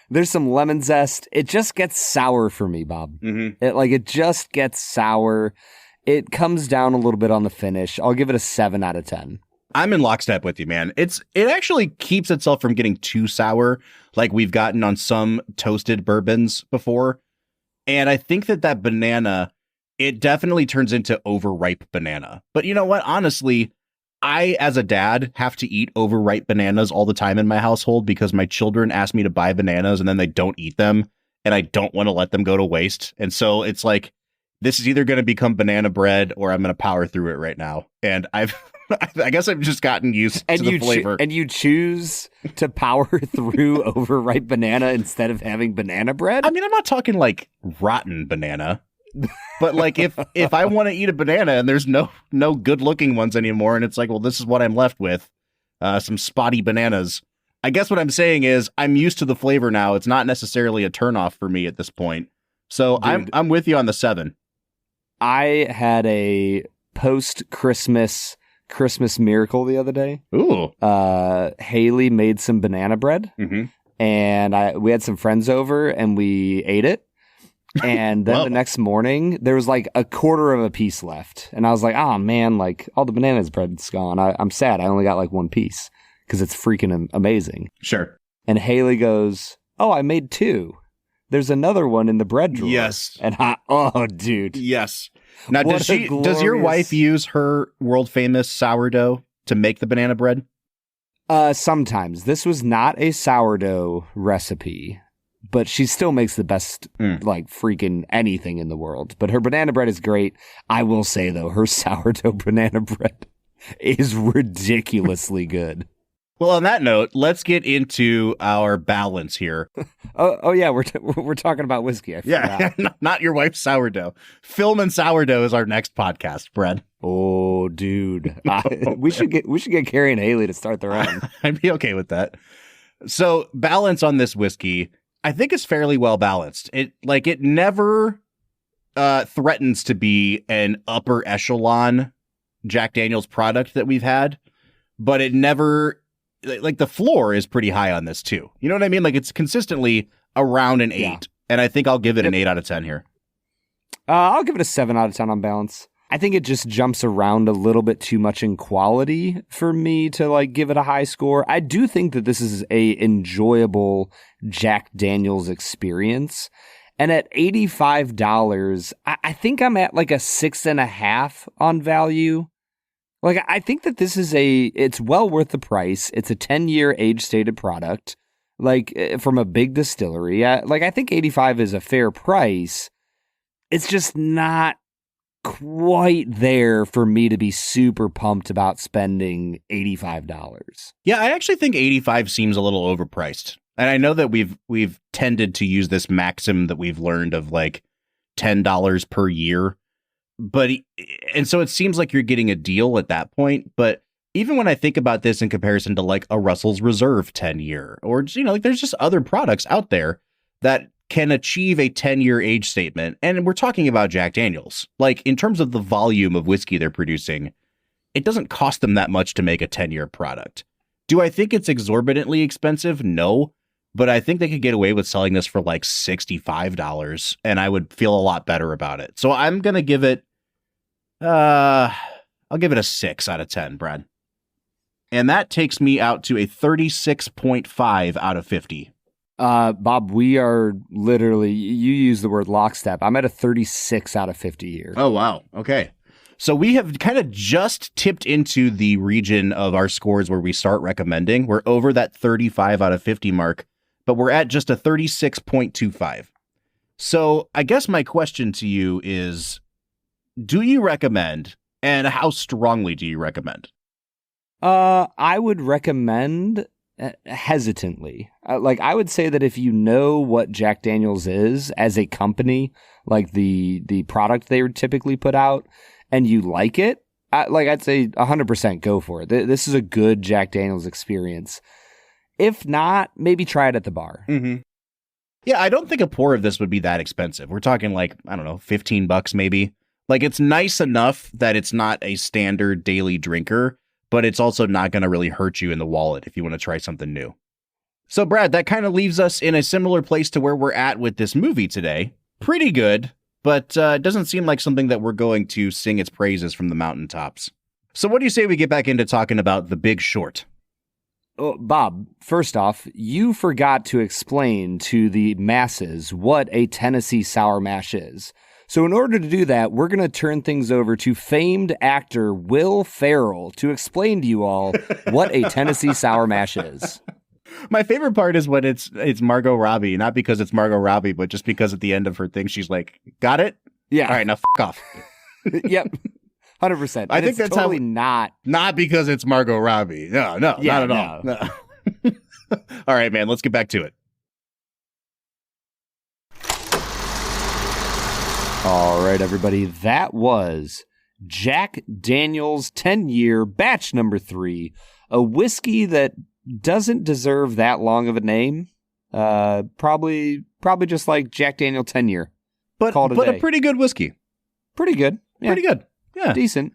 There's some lemon zest. It just gets sour for me, Bob. It just gets sour. It comes down a little bit on the finish. I'll give it a 7 out of 10. I'm in lockstep with you, man. It actually keeps itself from getting too sour like we've gotten on some toasted bourbons before. And I think that banana it definitely turns into overripe banana. But you know what? Honestly, I, as a dad, have to eat overripe bananas all the time in my household because my children ask me to buy bananas and then they don't eat them. And I don't want to let them go to waste. And so it's like, this is either going to become banana bread or I'm going to power through it right now. And I guess I've just gotten used to the flavor. And you choose to power through overripe banana instead of having banana bread? I mean, I'm not talking like rotten banana, but like if I want to eat a banana and there's no good looking ones anymore, and it's like, well, this is what I'm left with, some spotty bananas. I guess what I'm saying is I'm used to the flavor now. It's not necessarily a turnoff for me at this point. So dude, I'm with you on the 7. I had a post-Christmas miracle the other day. Ooh. Haley made some banana bread, and we had some friends over, and we ate it. And then the next morning, there was like a quarter of a piece left. And I was like, oh, man, like all the banana bread's gone. I'm sad. I only got like one piece. Because it's freaking amazing. Sure. And Haley goes, oh, I made 2. There's another one in the bread drawer. Yes. And dude. Yes. Now, does your wife use her world famous sourdough to make the banana bread? Sometimes. This was not a sourdough recipe, but she still makes the best, like freaking anything in the world. But her banana bread is great. I will say though, her sourdough banana bread is ridiculously good. Well, on that note, let's get into our balance here. Oh yeah, we're talking about whiskey. I forgot. Yeah, not your wife's sourdough. Film and sourdough is our next podcast, Brad. Oh, dude, we should get Carrie and Haley to start their own. I'd be okay with that. So, balance on this whiskey, I think, is fairly well balanced. It never threatens to be an upper echelon Jack Daniel's product that we've had, but it never. Like the floor is pretty high on this too. You know what I mean? Like it's consistently around an 8, and I think I'll give it an 8 out of 10 here. I'll give it a 7 out of 10 on balance. I think it just jumps around a little bit too much in quality for me to like give it a high score. I do think that this is a enjoyable Jack Daniel's experience. And at $85, I think I'm at like a 6.5 on value. Like, I think that this is it's well worth the price. It's a 10-year age-stated product, like, from a big distillery. I think 85 is a fair price. It's just not quite there for me to be super pumped about spending $85. Yeah, I actually think 85 seems a little overpriced. And I know that we've tended to use this maxim that we've learned of, like, $10 per year. And so it seems like you're getting a deal at that point. But even when I think about this in comparison to like a Russell's Reserve 10-year, or, you know, like there's just other products out there that can achieve a 10-year age statement. And we're talking about Jack Daniel's. Like in terms of the volume of whiskey they're producing, it doesn't cost them that much to make a 10-year product. Do I think it's exorbitantly expensive? No. But I think they could get away with selling this for like $65 and I would feel a lot better about it. So I'm going to give it I'll give it a 6 out of 10, Brad. And that takes me out to a 36.5 out of 50. Bob, we are literally, you use the word lockstep. I'm at a 36 out of 50 here. Oh, wow. Okay. So we have kind of just tipped into the region of our scores where we start recommending. We're over that 35 out of 50 mark, but we're at just a 36.25. So I guess my question to you is, do you recommend, and how strongly do you recommend? I would recommend hesitantly. I would say that if you know what Jack Daniel's is as a company, like the product they would typically put out, and you like it, I'd say 100% go for it. This is a good Jack Daniel's experience. If not, maybe try it at the bar. Mm-hmm. Yeah, I don't think a pour of this would be that expensive. We're talking like, I don't know, $15 maybe. Like, it's nice enough that it's not a standard daily drinker, but it's also not going to really hurt you in the wallet if you want to try something new. So, Brad, that kind of leaves us in a similar place to where we're at with this movie today. Pretty good, but it doesn't seem like something that we're going to sing its praises from the mountaintops. So what do you say we get back into talking about The Big Short? Oh, Bob, first off, you forgot to explain to the masses what a Tennessee sour mash is. So in order to do that, we're going to turn things over to famed actor Will Ferrell to explain to you all what a Tennessee Sour Mash is. My favorite part is when it's Margot Robbie, not because it's Margot Robbie, but just because at the end of her thing, she's like, got it? Yeah. All right, now off. Yep. 100%. I think that's totally not because it's Margot Robbie. No, not at all. No. All right, man, let's get back to it. All right, everybody. That was Jack Daniel's 10-year batch number 3, a whiskey that doesn't deserve that long of a name. Probably just like Jack Daniel 10-year. But a pretty good whiskey. Pretty good. Yeah. Pretty good. Yeah. Decent.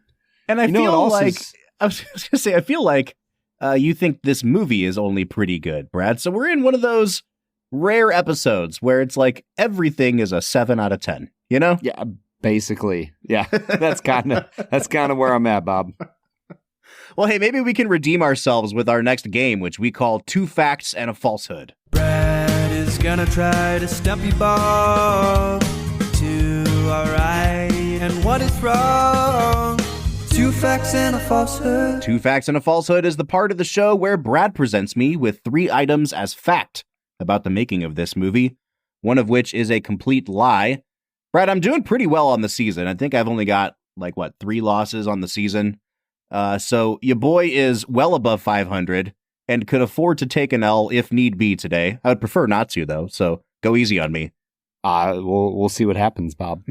And I feel like, I was going to say, I feel like you think this movie is only pretty good, Brad. So we're in one of those rare episodes where it's like everything is a 7 out of 10, you know? Yeah, basically. Yeah, that's kind of where I'm at, Bob. Well, hey, maybe we can redeem ourselves with our next game, which we call 2 Facts and a Falsehood. Brad is gonna try to stump you, Bob, to all right and what is wrong. 2 facts and a falsehood. 2 Facts and a Falsehood is the part of the show where Brad presents me with 3 items as fact about the making of this movie, one of which is a complete lie. Brad, I'm doing pretty well on the season. I think I've only got 3 losses on the season. So your boy is well above 500 and could afford to take an L if need be today. I would prefer not to, though, so go easy on me. We'll see what happens, Bob.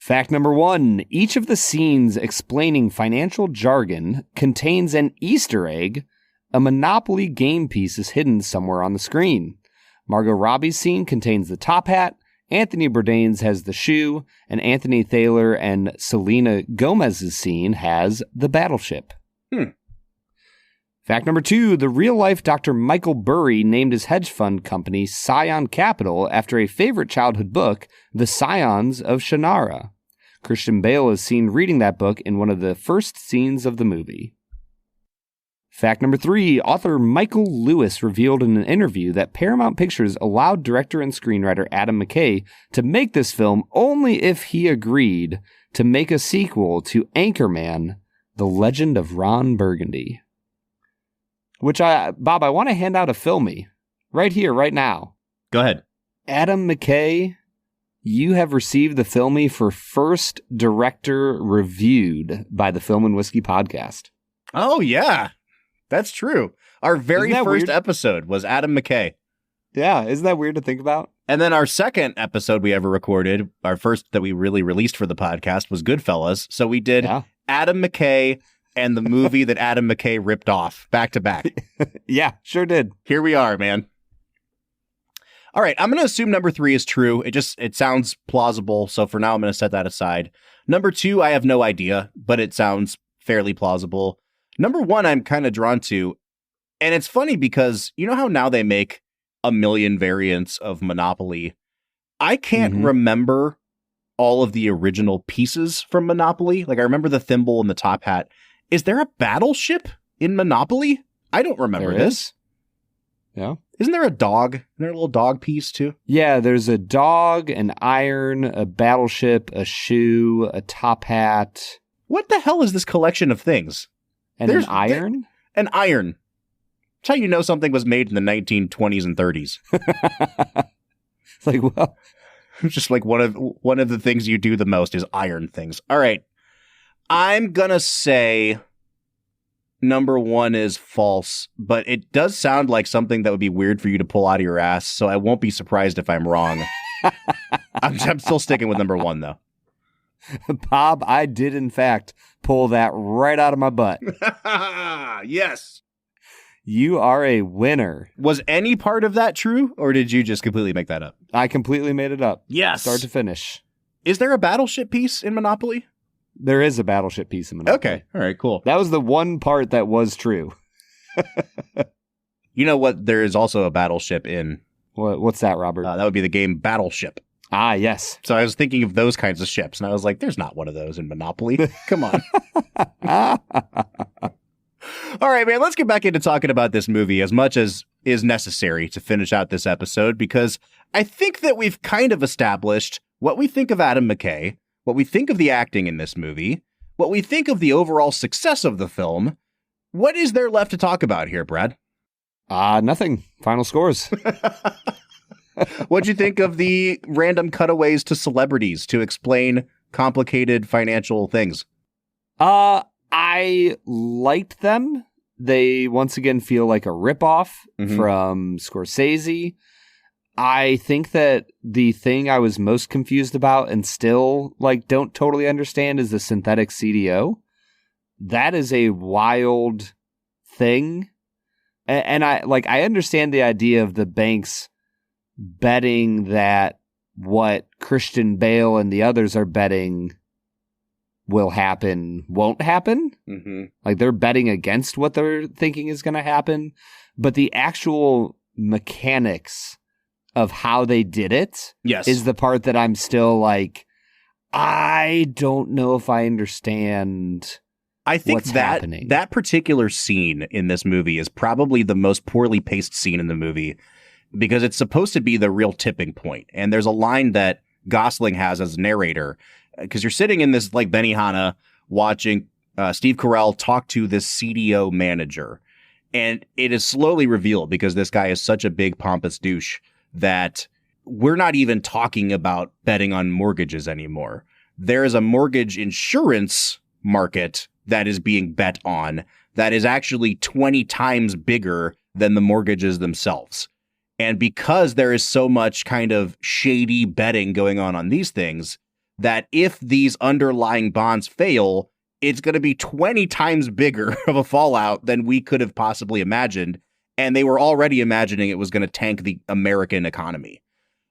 Fact number 1, each of the scenes explaining financial jargon contains an Easter egg. A Monopoly game piece is hidden somewhere on the screen. Margot Robbie's scene contains the top hat, Anthony Bourdain's has the shoe, and Anthony Thaler and Selena Gomez's scene has the battleship. Fact number 2, the real-life Dr. Michael Burry named his hedge fund company Scion Capital after a favorite childhood book, The Scions of Shannara. Christian Bale is seen reading that book in one of the first scenes of the movie. Fact number 3, author Michael Lewis revealed in an interview that Paramount Pictures allowed director and screenwriter Adam McKay to make this film only if he agreed to make a sequel to Anchorman, The Legend of Ron Burgundy. Which, Bob, I want to hand out a Filmy right here, right now. Go ahead. Adam McKay, you have received the Filmy for first director reviewed by the Film and Whiskey podcast. Oh, yeah. That's true. Our very first weird? episode was Adam McKay. Yeah, isn't that weird to think about? And then our second episode we ever recorded, our first that we really released for the podcast, was Goodfellas. So we did Adam McKay and the movie that Adam McKay ripped off back to back. Yeah, sure did. Here we are, man. All right, I'm going to assume number 3 is true. It sounds plausible. So for now, I'm going to set that aside. Number 2, I have no idea, but it sounds fairly plausible. Number 1, I'm kind of drawn to, and it's funny because you know how now they make a million variants of Monopoly? I can't remember all of the original pieces from Monopoly. Like, I remember the thimble and the top hat. Is there a battleship in Monopoly? I don't remember this. Yeah. Isn't there a dog? Isn't there a little dog piece too? Yeah, there's a dog, an iron, a battleship, a shoe, a top hat. What the hell is this collection of things? And an iron? An iron. That's how you know something was made in the 1920s and 30s. It's like, well, just like one of the things you do the most is iron things. All right. I'm going to say number 1 is false, but it does sound like something that would be weird for you to pull out of your ass, so I won't be surprised if I'm wrong. I'm still sticking with number 1, though. Bob, I did, in fact, pull that right out of my butt. Yes. You are a winner. Was any part of that true, or did you just completely make that up? I completely made it up. Yes. Start to finish. Is there a battleship piece in Monopoly? There is a battleship piece in Monopoly. Okay. All right, cool. That was the one part that was true. You know what? There is also a battleship in... What's that, Robert? That would be the game Battleship. Ah, yes. So I was thinking of those kinds of ships, and I was like, there's not one of those in Monopoly. Come on. All right, man, let's get back into talking about this movie as much as is necessary to finish out this episode, because I think that we've kind of established what we think of Adam McKay, what we think of the acting in this movie, what we think of the overall success of the film. What is there left to talk about here, Brad? Nothing. Final scores. What'd you think of the random cutaways to celebrities to explain complicated financial things? I liked them. They once again feel like a ripoff from Scorsese. I think that the thing I was most confused about and still don't totally understand is the synthetic CDO. That is a wild thing. And I understand the idea of the banks betting that what Christian Bale and the others are betting will happen won't happen. Like they're betting against what they're thinking is going to happen. But the actual mechanics of how they did it is the part that I'm still I don't know if I understand. I think what's happening. That particular scene in this movie is probably the most poorly paced scene in the movie, because it's supposed to be the real tipping point. And there's a line that Gosling has as narrator, because you're sitting in this Benihana watching Steve Carell talk to this CDO manager. And it is slowly revealed, because this guy is such a big pompous douche, that we're not even talking about betting on mortgages anymore. There is a mortgage insurance market that is being bet on that is actually 20 times bigger than the mortgages themselves. And because there is so much kind of shady betting going on these things, that if these underlying bonds fail, it's going to be 20 times bigger of a fallout than we could have possibly imagined. And they were already imagining it was going to tank the American economy.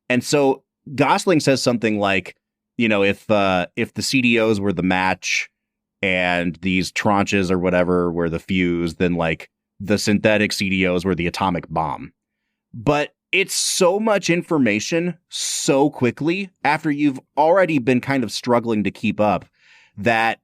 And so Gosling says something like, if the CDOs were the match and these tranches or whatever were the fuse, then the synthetic CDOs were the atomic bomb. But it's so much information so quickly after you've already been kind of struggling to keep up that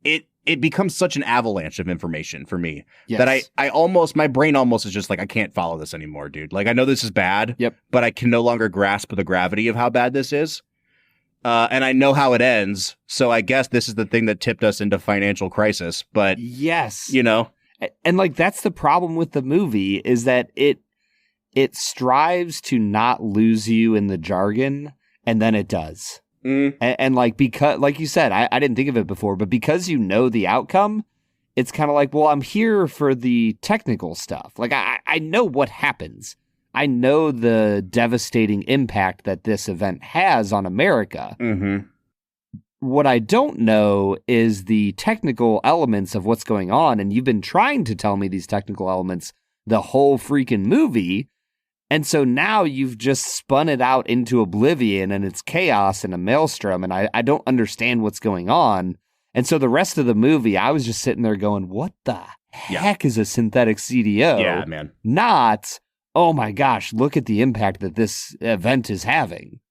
it becomes such an avalanche of information for me that I almost, my brain almost is just I can't follow this anymore, dude. I know this is bad, but I can no longer grasp the gravity of how bad this is. And I know how it ends. So I guess this is the thing that tipped us into financial crisis. But yes, and that's the problem with the movie, is that it strives to not lose you in the jargon, and then it does. And because, like you said, I didn't think of it before, but because the outcome, it's kind of well, I'm here for the technical stuff. I know what happens. I know the devastating impact that this event has on America. What I don't know is the technical elements of what's going on, and you've been trying to tell me these technical elements the whole freaking movie. And so now you've just spun it out into oblivion, and it's chaos and a maelstrom, and I don't understand what's going on. And so the rest of the movie, I was just sitting there going, what the heck is a synthetic CDO? Yeah, man. Not, oh my gosh, look at the impact that this event is having.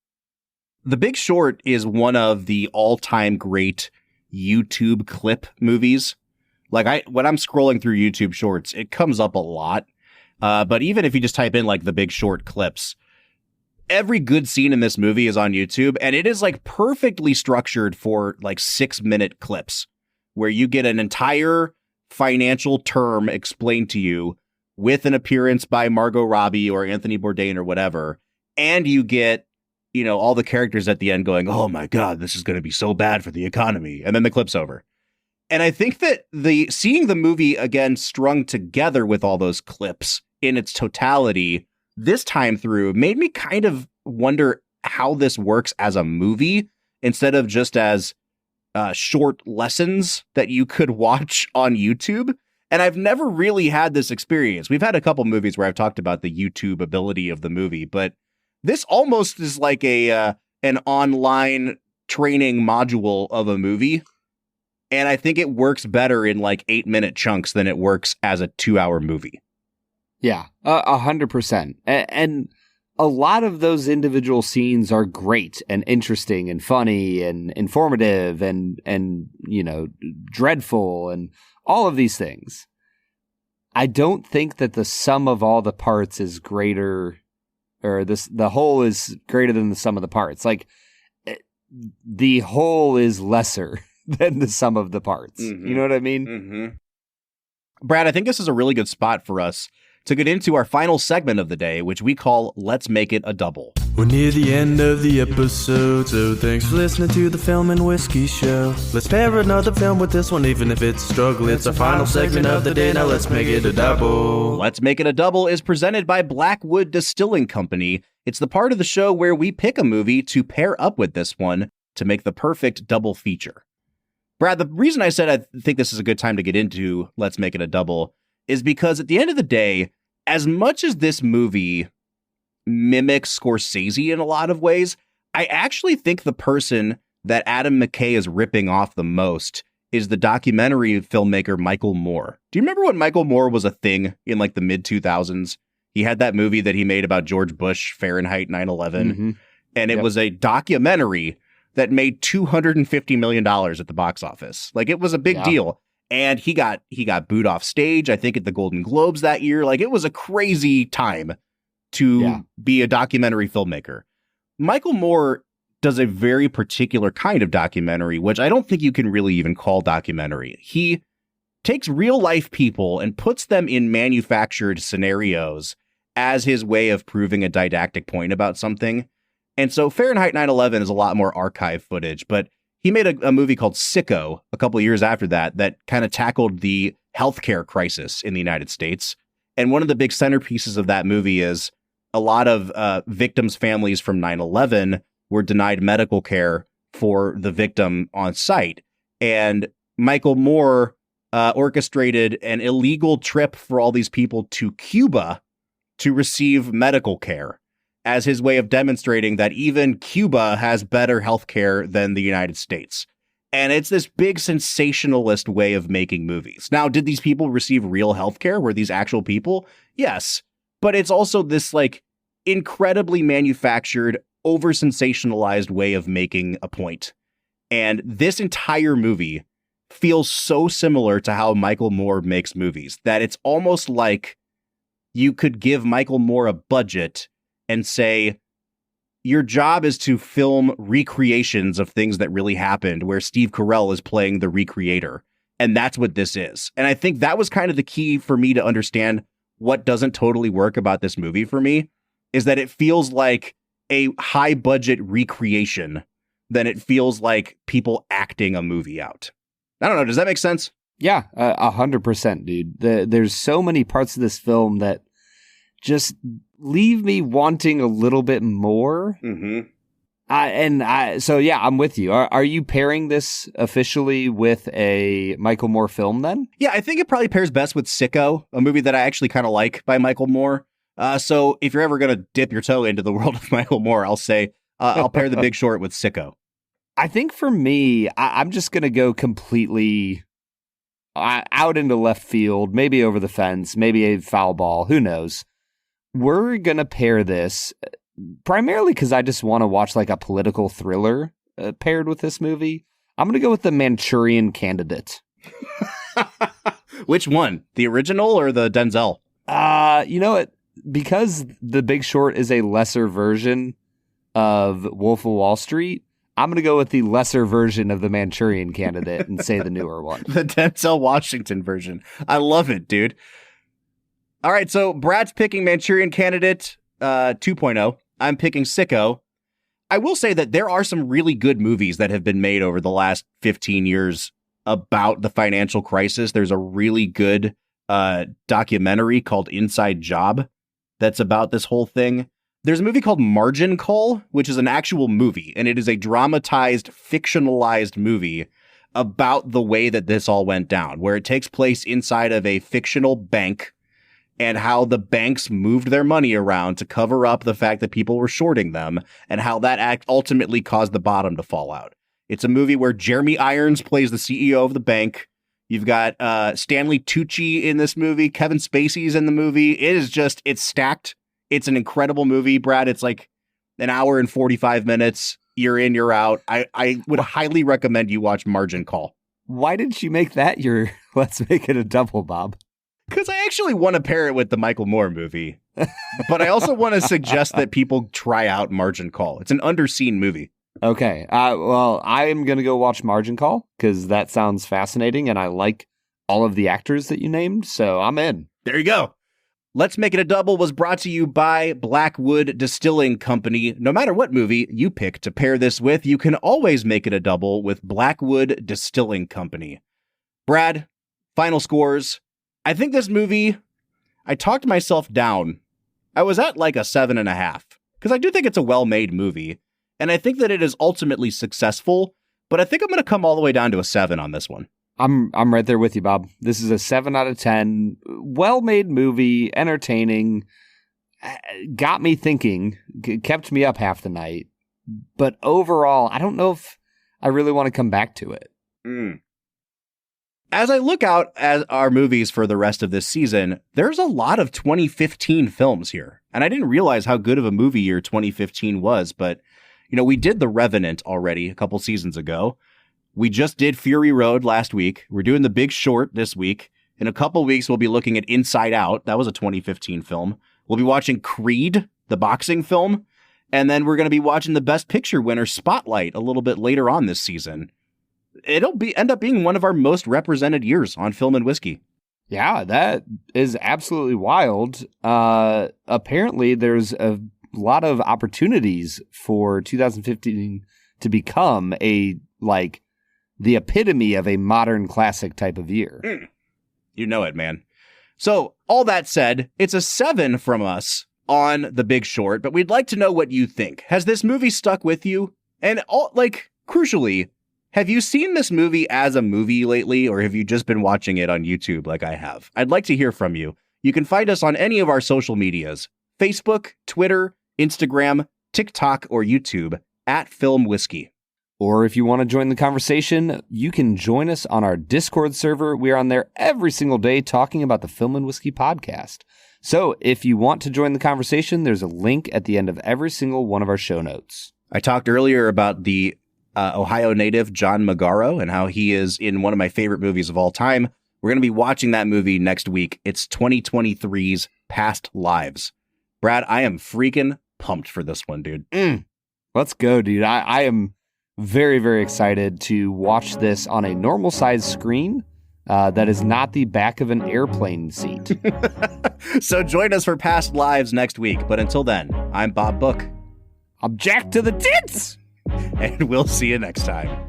The Big Short is one of the all-time great YouTube clip movies. When I'm scrolling through YouTube Shorts, it comes up a lot. But even if you just type in The Big Short clips, every good scene in this movie is on YouTube, and it is perfectly structured for 6-minute clips where you get an entire financial term explained to you with an appearance by Margot Robbie or Anthony Bourdain or whatever. And you get, all the characters at the end going, oh my God, this is going to be so bad for the economy. And then the clip's over. And I think that seeing the movie again strung together with all those clips in its totality this time through made me kind of wonder how this works as a movie instead of just as short lessons that you could watch on YouTube. And I've never really had this experience. We've had a couple movies where I've talked about the YouTube ability of the movie, but this almost is like an online training module of a movie. And I think it works better in 8-minute chunks than it works as a 2-hour movie. Yeah, 100%. And a lot of those individual scenes are great and interesting and funny and informative and dreadful and all of these things. I don't think that the sum of all the parts is greater, or the whole is greater than the sum of the parts. Like, the whole is lesser than the sum of the parts. You know what I mean? Mm-hmm. Brad, I think this is a really good spot for us to get into our final segment of the day, which we call Let's Make It a Double. We're near the end of the episode, so thanks for listening to the Film and Whiskey Show. Let's pair another film with this one, even if it's a struggle. It's our final segment of the day, now let's make it a double. Let's Make It a Double is presented by Blackwood Distilling Company. It's the part of the show where we pick a movie to pair up with this one to make the perfect double feature. Brad, the reason I said I think this is a good time to get into Let's Make It a Double is because at the end of the day, as much as this movie mimics Scorsese in a lot of ways, I actually think the person that Adam McKay is ripping off the most is the documentary filmmaker Michael Moore. Do you remember when Michael Moore was a thing in like the mid-2000s? He had that movie that he made about George Bush, Fahrenheit 9/11, and it was a documentary that made $250 million at the box office. Like, it was a big deal. And he got booed off stage, I think, at the Golden Globes that year. Like, it was a crazy time to be a documentary filmmaker. Michael Moore does a very particular kind of documentary, which I don't think you can really even call documentary. He takes real life people and puts them in manufactured scenarios as his way of proving a didactic point about something. And so Fahrenheit 9/11 is a lot more archive footage, but he made a movie called Sicko a couple of years after that kind of tackled the healthcare crisis in the United States. And one of the big centerpieces of that movie is a lot of victims' families from 9/11 were denied medical care for the victim on site. And Michael Moore orchestrated an illegal trip for all these people to Cuba to receive medical care as his way of demonstrating that even Cuba has better healthcare than the United States. And it's this big sensationalist way of making movies. Now, did these people receive real healthcare? Were these actual people? Yes. But it's also this like incredibly manufactured, over sensationalized way of making a point. And this entire movie feels so similar to how Michael Moore makes movies that it's almost like you could give Michael Moore a budget and say, your job is to film recreations of things that really happened, where Steve Carell is playing the recreator. And that's what this is. And I think that was kind of the key for me to understand what doesn't totally work about this movie for me, is that it feels like a high budget recreation than it feels like people acting a movie out. I don't know. Does that make sense? Yeah, 100%, dude. There's so many parts of this film that just leave me wanting a little bit more. So yeah, I'm with you. Are you pairing this officially with a Michael Moore film then? Yeah, I think it probably pairs best with Sicko, a movie that I actually kind of like by Michael Moore. So if you're ever going to dip your toe into the world of Michael Moore, I'll say I'll pair The Big Short with Sicko. I think for me, I'm just going to go completely out into left field, maybe over the fence, maybe a foul ball. Who knows? We're going to pair this primarily because I just want to watch like a political thriller paired with this movie. I'm going to go with The Manchurian Candidate. Which one? The original or the Denzel? You know what? Because The Big Short is a lesser version of Wolf of Wall Street, I'm going to go with the lesser version of The Manchurian Candidate and say the newer one. The Denzel Washington version. I love it, dude. All right, so Brad's picking Manchurian Candidate 2.0. I'm picking Sicko. I will say that there are some really good movies that have been made over the last 15 years about the financial crisis. There's a really good documentary called Inside Job that's about this whole thing. There's a movie called Margin Call, which is an actual movie, and it is a dramatized, fictionalized movie about the way that this all went down, where it takes place inside of a fictional bank and how the banks moved their money around to cover up the fact that people were shorting them, and how that act ultimately caused the bottom to fall out. It's a movie where Jeremy Irons plays the CEO of the bank. You've got Stanley Tucci in this movie. Kevin Spacey's in the movie. It's stacked. It's an incredible movie, Brad. It's like an hour and 45 minutes. You're in, you're out. I would highly recommend you watch Margin Call. Why didn't you make that your Let's Make It a Double, Bob? Because I actually want to pair it with the Michael Moore movie, but I also want to suggest that people try out Margin Call. It's an underseen movie. Okay. Well, I'm going to go watch Margin Call because that sounds fascinating and I like all of the actors that you named, so I'm in. There you go. Let's Make It a Double was brought to you by Blackwood Distilling Company. No matter what movie you pick to pair this with, you can always make it a double with Blackwood Distilling Company. Brad, final scores. I think this movie, I talked myself down. I was at like a 7.5 because I do think it's a well-made movie. And I think that it is ultimately successful, but I think I'm going to come all the way down to a 7 on this one. I'm right there with you, Bob. This is a 7 out of 10. Well-made movie, entertaining, got me thinking, kept me up half the night. But overall, I don't know if I really want to come back to it. As I look out at our movies for the rest of this season, there's a lot of 2015 films here. And I didn't realize how good of a movie year 2015 was, but we did The Revenant already a couple seasons ago. We just did Fury Road last week. We're doing The Big Short this week. In a couple weeks, we'll be looking at Inside Out. That was a 2015 film. We'll be watching Creed, the boxing film. And then we're going to be watching the Best Picture winner, Spotlight, a little bit later on this season. It'll end up being one of our most represented years on Film and Whiskey. Yeah, that is absolutely wild. Apparently, there's a lot of opportunities for 2015 to become the epitome of a modern classic type of year. You know it, man. So all that said, it's a 7 from us on The Big Short, but we'd like to know what you think. Has this movie stuck with you? And crucially, have you seen this movie as a movie lately, or have you just been watching it on YouTube like I have? I'd like to hear from you. You can find us on any of our social medias, Facebook, Twitter, Instagram, TikTok, or YouTube at Film Whiskey. Or if you want to join the conversation, you can join us on our Discord server. We are on there every single day talking about the Film and Whiskey podcast. So if you want to join the conversation, there's a link at the end of every single one of our show notes. I talked earlier about the Ohio native John Magaro and how he is in one of my favorite movies of all time. We're going to be watching that movie next week. It's 2023's Past Lives. Brad, I am freaking pumped for this one, dude. Let's go, dude. I am very, very excited to watch this on a normal size screen that is not the back of an airplane seat. So join us for Past Lives next week. But until then, I'm Bob Book. I'm Jack to the tits! And we'll see you next time.